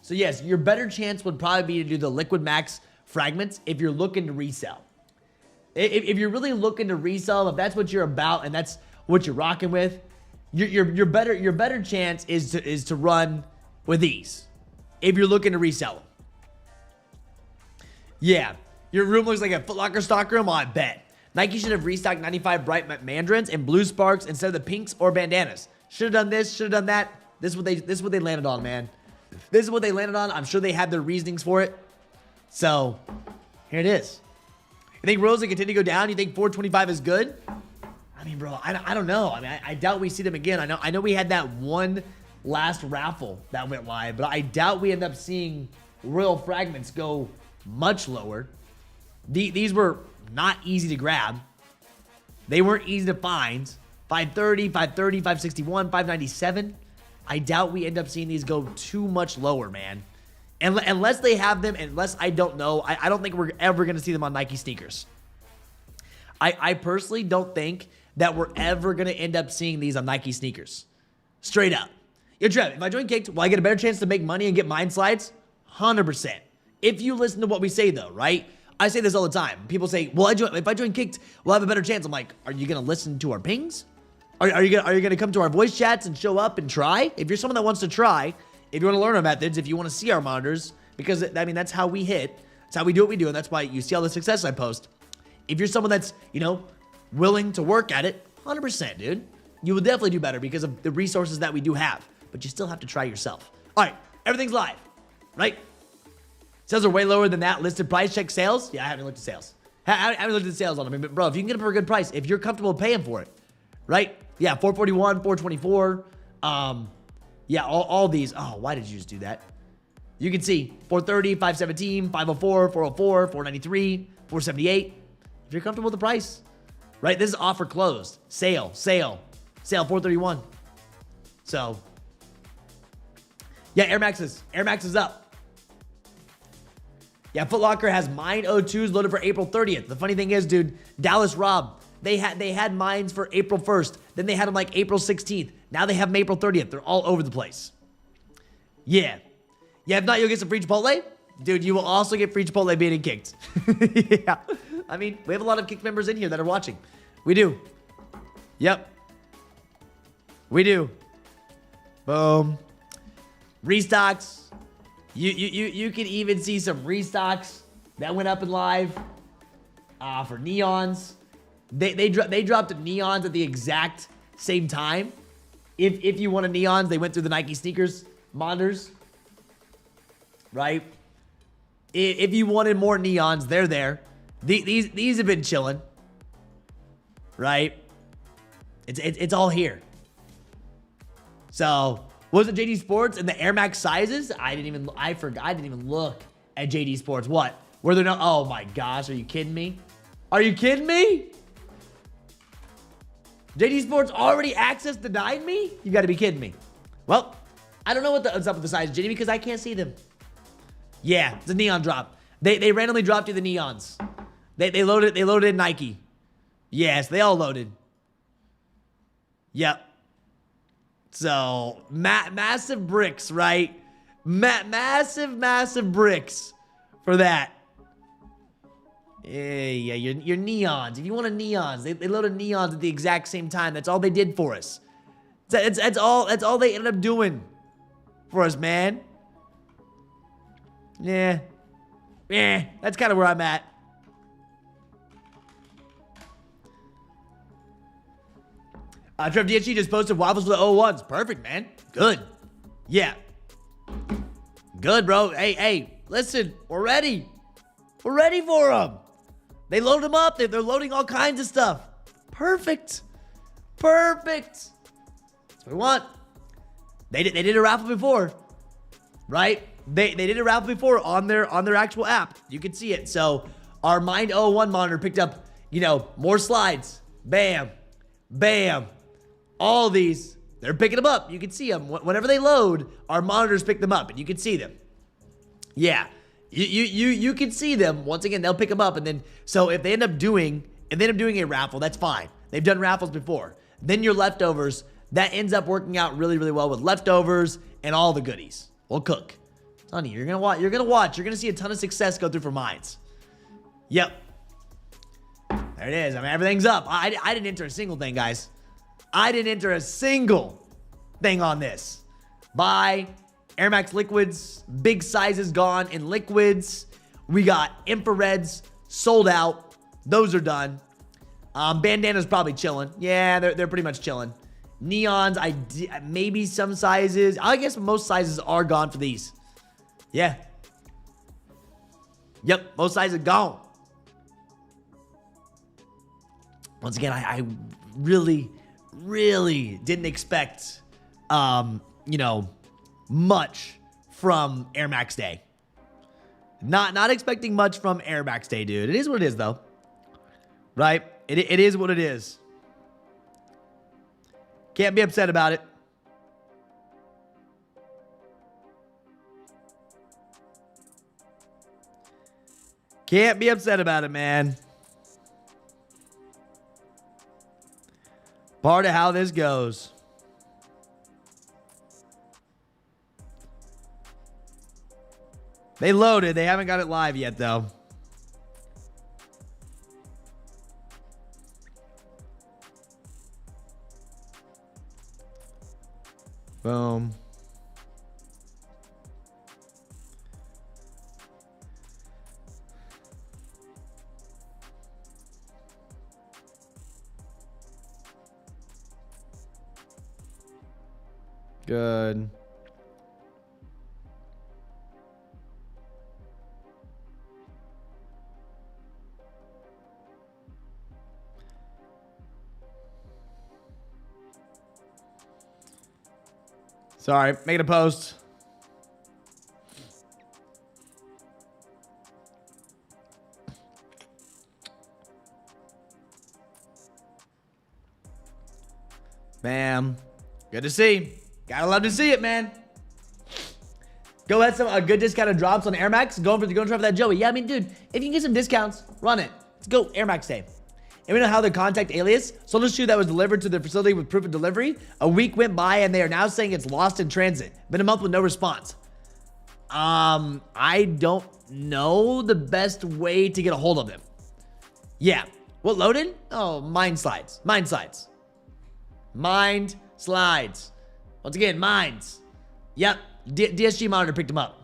So yes, your better chance would probably be to do the Liquid Max Fragments if you're looking to resell. If you're really looking to resell, if that's what you're about and that's what you're rocking with, your better chance is to run with these. If you're looking to resell them. Yeah, your room looks like a Foot Locker stock room. Oh, I bet. Nike should have restocked 95 bright mandarins and blue sparks instead of the pinks or bandanas. Should have done this. Should have done that. This is what they landed on, man. This is what they landed on. I'm sure they had their reasonings for it. So, here it is. You think Rose will continue to go down? You think 425 is good? I mean, bro, I don't know. I mean, I doubt we see them again. I know we had that one last raffle that went live, but I doubt we end up seeing Royal Fragments go much lower. These were not easy to grab. They weren't easy to find. 530, 561, 597. I doubt we end up seeing these go too much lower, man. Unless they have them, unless I don't know, I don't think we're ever going to see them on Nike sneakers. I personally don't think that we're ever going to end up seeing these on Nike sneakers. Straight up. Yo, Trev, if I join Kicked, will I get a better chance to make money and get mine slides? 100%. If you listen to what we say, though, right? I say this all the time. People say, well, if I join Kicked, we'll have a better chance. I'm like, are you going to listen to our pings? Are you gonna come to our voice chats and show up and try? If you're someone that wants to try, if you want to learn our methods, if you want to see our monitors, because I mean that's how we hit, that's how we do what we do, and that's why you see all the success I post. If you're someone that's willing to work at it, 100%, dude, you will definitely do better because of the resources that we do have. But you still have to try yourself. All right, everything's live, right? Sales are way lower than that. Listed price, check sales. Yeah, I haven't looked at sales. I haven't looked at the sales on them, but bro, if you can get them for a good price, if you're comfortable paying for it, right? Yeah, 441, 424. Yeah, all these. Oh, why did you just do that? You can see 430, 517, 504, 404, 493, 478. If you're comfortable with the price, right? This is offer closed. Sale, 431. So, yeah, Air Max is up. Yeah, Foot Locker has mine 02s loaded for April 30th. The funny thing is, dude, Dallas Rob, they had mines for April 1st. Then they had them like April 16th. Now they have them April 30th. They're all over the place. Yeah. Yeah, if not, you'll get some free Chipotle. Dude, you will also get free Chipotle being kicked. Yeah. I mean, we have a lot of kicked members in here that are watching. We do. Yep. We do. Boom. Restocks. You can even see some restocks that went up in live for neons. They dropped neons at the exact same time. If you wanted neons, they went through the Nike sneakers monitors, right? If you wanted more neons, they're there. These have been chilling, right? It's all here. So was it JD Sports and the Air Max sizes? I didn't even look at JD Sports. What? Were there no? Oh my gosh, are you kidding me? Are you kidding me? JD Sports already access denied me? You got to be kidding me. Well, I don't know what's up with the size, JD, because I can't see them. Yeah, it's a neon drop. They randomly dropped you the neons. They loaded in Nike. Yes, they all loaded. Yep. So massive bricks, right? Massive bricks for that. Yeah, your neons. If you want a neons, they loaded neons at the exact same time. That's all they did for us. That's all they ended up doing for us, man. Yeah. That's kind of where I'm at. Trev DHG just posted waffles for the 01s. Perfect, man. Good. Yeah. Good, bro. Hey, listen. We're ready. We're ready for them. They load them up. They're loading all kinds of stuff. Perfect. That's what we want. They did a raffle before, right? They did a raffle before on their actual app. You can see it. So our Mind 01 monitor picked up, more slides. Bam. All these, they're picking them up. You can see them. Whenever they load, our monitors pick them up and you can see them. Yeah. You can see them. Once again, they'll pick them up, and then so if they end up doing a raffle, that's fine. They've done raffles before. Then your leftovers, that ends up working out really, really well with leftovers and all the goodies. We'll cook. Honey, you're gonna watch. You're gonna see a ton of success go through for mines. Yep. There it is. I mean, everything's up. I didn't enter a single thing, guys. I didn't enter a single thing on this. Buy Air Max liquids, big sizes gone in liquids. We got infrareds sold out. Those are done. Bandana's probably chilling. Yeah, they're pretty much chilling. Neons, maybe some sizes. I guess most sizes are gone for these. Yeah. Yep, most sizes are gone. Once again, I really didn't expect, much from Air Max Day. Not expecting much from Air Max Day, dude. It is what it is, though. Right? It is what it is. Can't be upset about it. Can't be upset about it, man. Part of how this goes. They loaded. They haven't got it live yet, though. Boom. Good. Sorry, making a post. Bam. Good to see. Gotta love to see it, man. Go ahead, some good discounted drops on Air Max. Going try for that Joey. Yeah, I mean, dude, if you can get some discounts, run it. Let's go Air Max Day. And we know how their contact alias. Sold a shoe that was delivered to their facility with proof of delivery. A week went by and they are now saying it's lost in transit. Been a month with no response. I don't know the best way to get a hold of them. Yeah. What loaded? Oh, mind slides. Mind slides. Mind slides. Once again, minds. Yep. DSG monitor picked them up.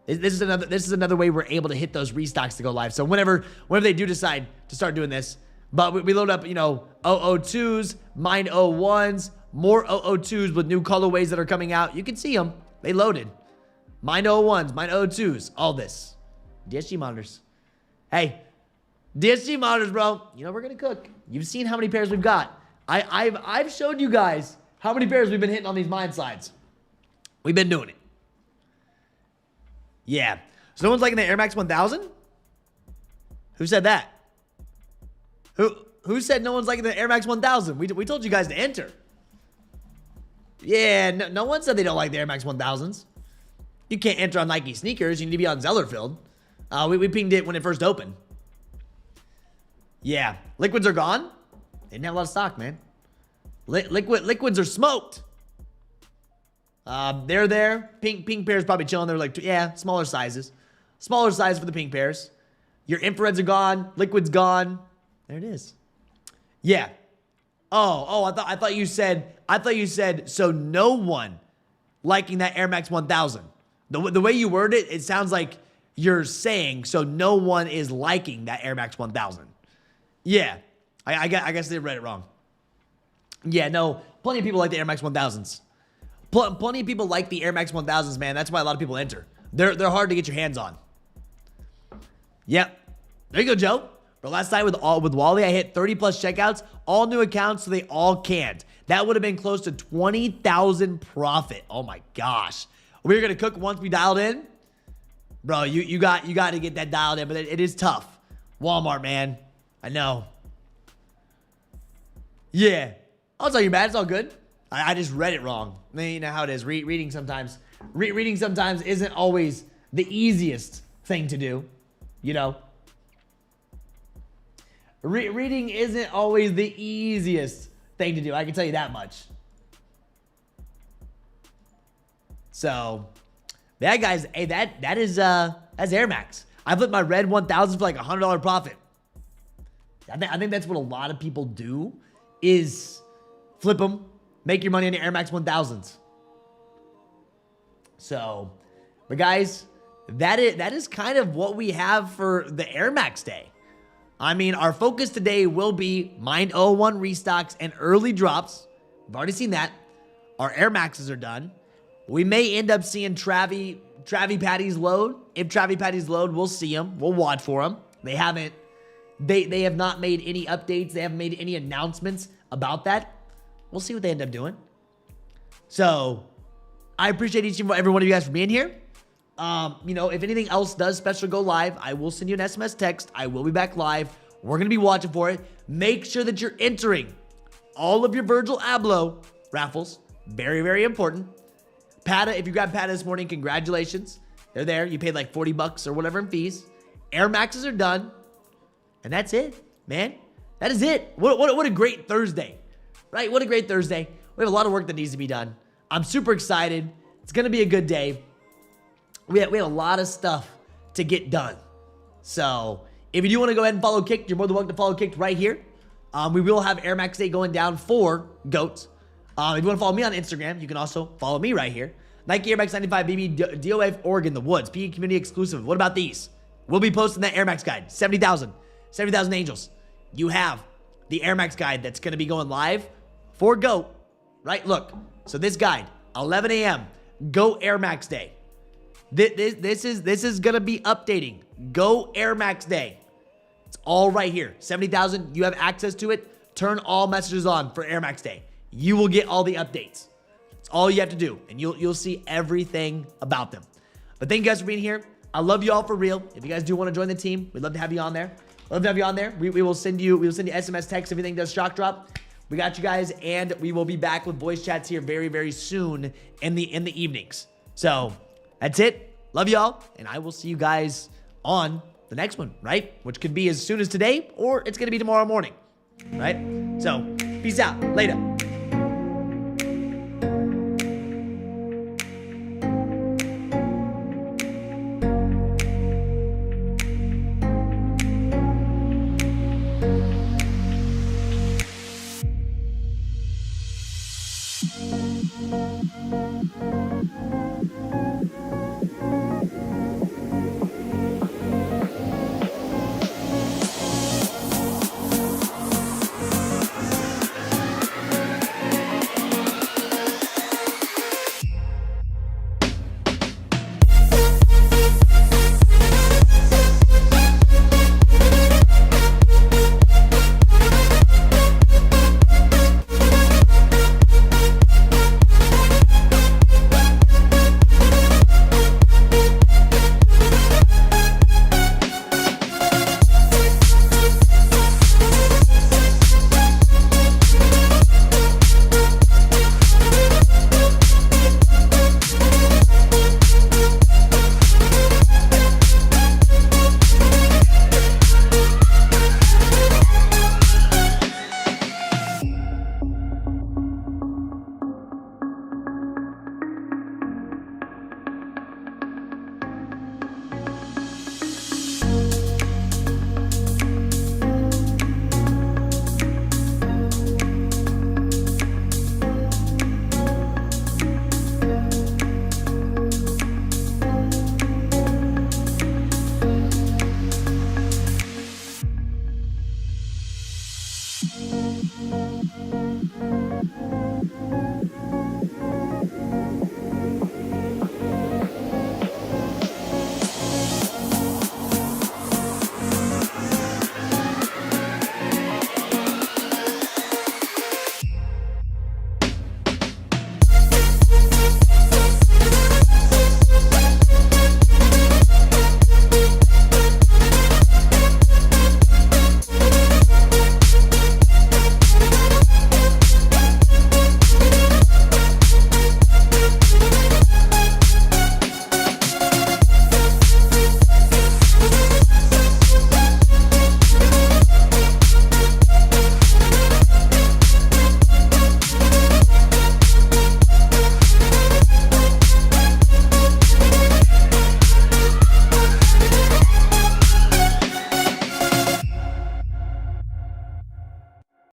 This is another way we're able to hit those restocks to go live. So whenever they do decide to start doing this, but we load up, 002s, Mind 01s, more 002s with new colorways that are coming out. You can see them. They loaded. Mind 01s, Mind 02s, all this. DSG monitors. Hey, DSG monitors, bro. We're gonna cook. You've seen how many pairs we've got. I've showed you guys how many pairs we've been hitting on these mind slides. We've been doing it. Yeah. So no one's liking the Air Max 1000? Who said that? Who said no one's liking the Air Max 1000? We told you guys to enter. Yeah, no one said they don't like the Air Max 1000s. You can't enter on Nike sneakers. You need to be on Zellerfield. We pinged it when it first opened. Yeah. Liquids are gone. They didn't have a lot of stock, man. Liquids are smoked. They're there. Pink pairs probably chilling. They're like, yeah, smaller sizes. Smaller size for the pink pairs. Your infrareds are gone. Liquid's gone. There it is. Yeah. Oh, I thought you said so no one liking that Air Max 1000. The way you word it, it sounds like you're saying so no one is liking that Air Max 1000. Yeah. I guess they read it wrong. Yeah, no, plenty of people like the Air Max 1000s. Plenty of people like the Air Max 1000s, man. That's why a lot of people enter. They're hard to get your hands on. Yep. There you go, Joe. But last night with Wally, I hit 30 plus checkouts, all new accounts, so they all canned. That would have been close to 20,000 profit. Oh my gosh. We were gonna cook once we dialed in. Bro, you got to get that dialed in, but it is tough. Walmart, man. I know. Yeah. I'll tell you, man, it's all good. I just read it wrong. I mean, you know how it is. Reading sometimes isn't always the easiest thing to do. Reading isn't always the easiest thing to do. I can tell you that much. So, yeah, guys, hey, that's Air Max. I flipped my red 1000 for like $100 profit. I think that's what a lot of people do is flip them, make your money on the Air Max 1000s. So, but guys, that is kind of what we have for the Air Max day. I mean, our focus today will be Mind 01 restocks and early drops. We've already seen that. Our Air Maxes are done. We may end up seeing Travi Patties load. If Travi Patties load, we'll see them. We'll watch for them. They have not made any updates. They haven't made any announcements about that. We'll see what they end up doing. So, I appreciate each and every one of you guys for being here. If anything else does special go live, I will send you an SMS text. I will be back live. We're going to be watching for it. Make sure that you're entering all of your Virgil Abloh raffles. Very, very important. Pata, if you grabbed Pata this morning, congratulations. They're there. You paid like $40 or whatever in fees. Air Maxes are done. And that's it, man. That is it. What a great Thursday, right? What a great Thursday. We have a lot of work that needs to be done. I'm super excited. It's going to be a good day. We have a lot of stuff to get done. So if you do want to go ahead and follow Kicked, you're more than welcome to follow Kicked right here. We will have Air Max Day going down for GOATs. If you want to follow me on Instagram, you can also follow me right here. Nike Air Max 95 BB DOF Oregon, the Woods, PE Community Exclusive. What about these? We'll be posting that Air Max guide. 70,000 angels. You have the Air Max guide that's going to be going live for GOAT, right? Look, so this guide, 11 a.m., Go Air Max Day. This is going to be updating. Go Air Max Day. It's all right here. 70,000, you have access to it. Turn all messages on for Air Max Day. You will get all the updates. It's all you have to do, and you'll see everything about them. But thank you guys for being here. I love you all for real. If you guys do want to join the team, we'd love to have you on there. We will send you SMS text if anything does shock drop. We got you guys, and we will be back with voice chats here very, very soon in the evenings. So that's it. Love y'all, and I will see you guys on the next one, right? Which could be as soon as today, or it's going to be tomorrow morning, right? So peace out. Later.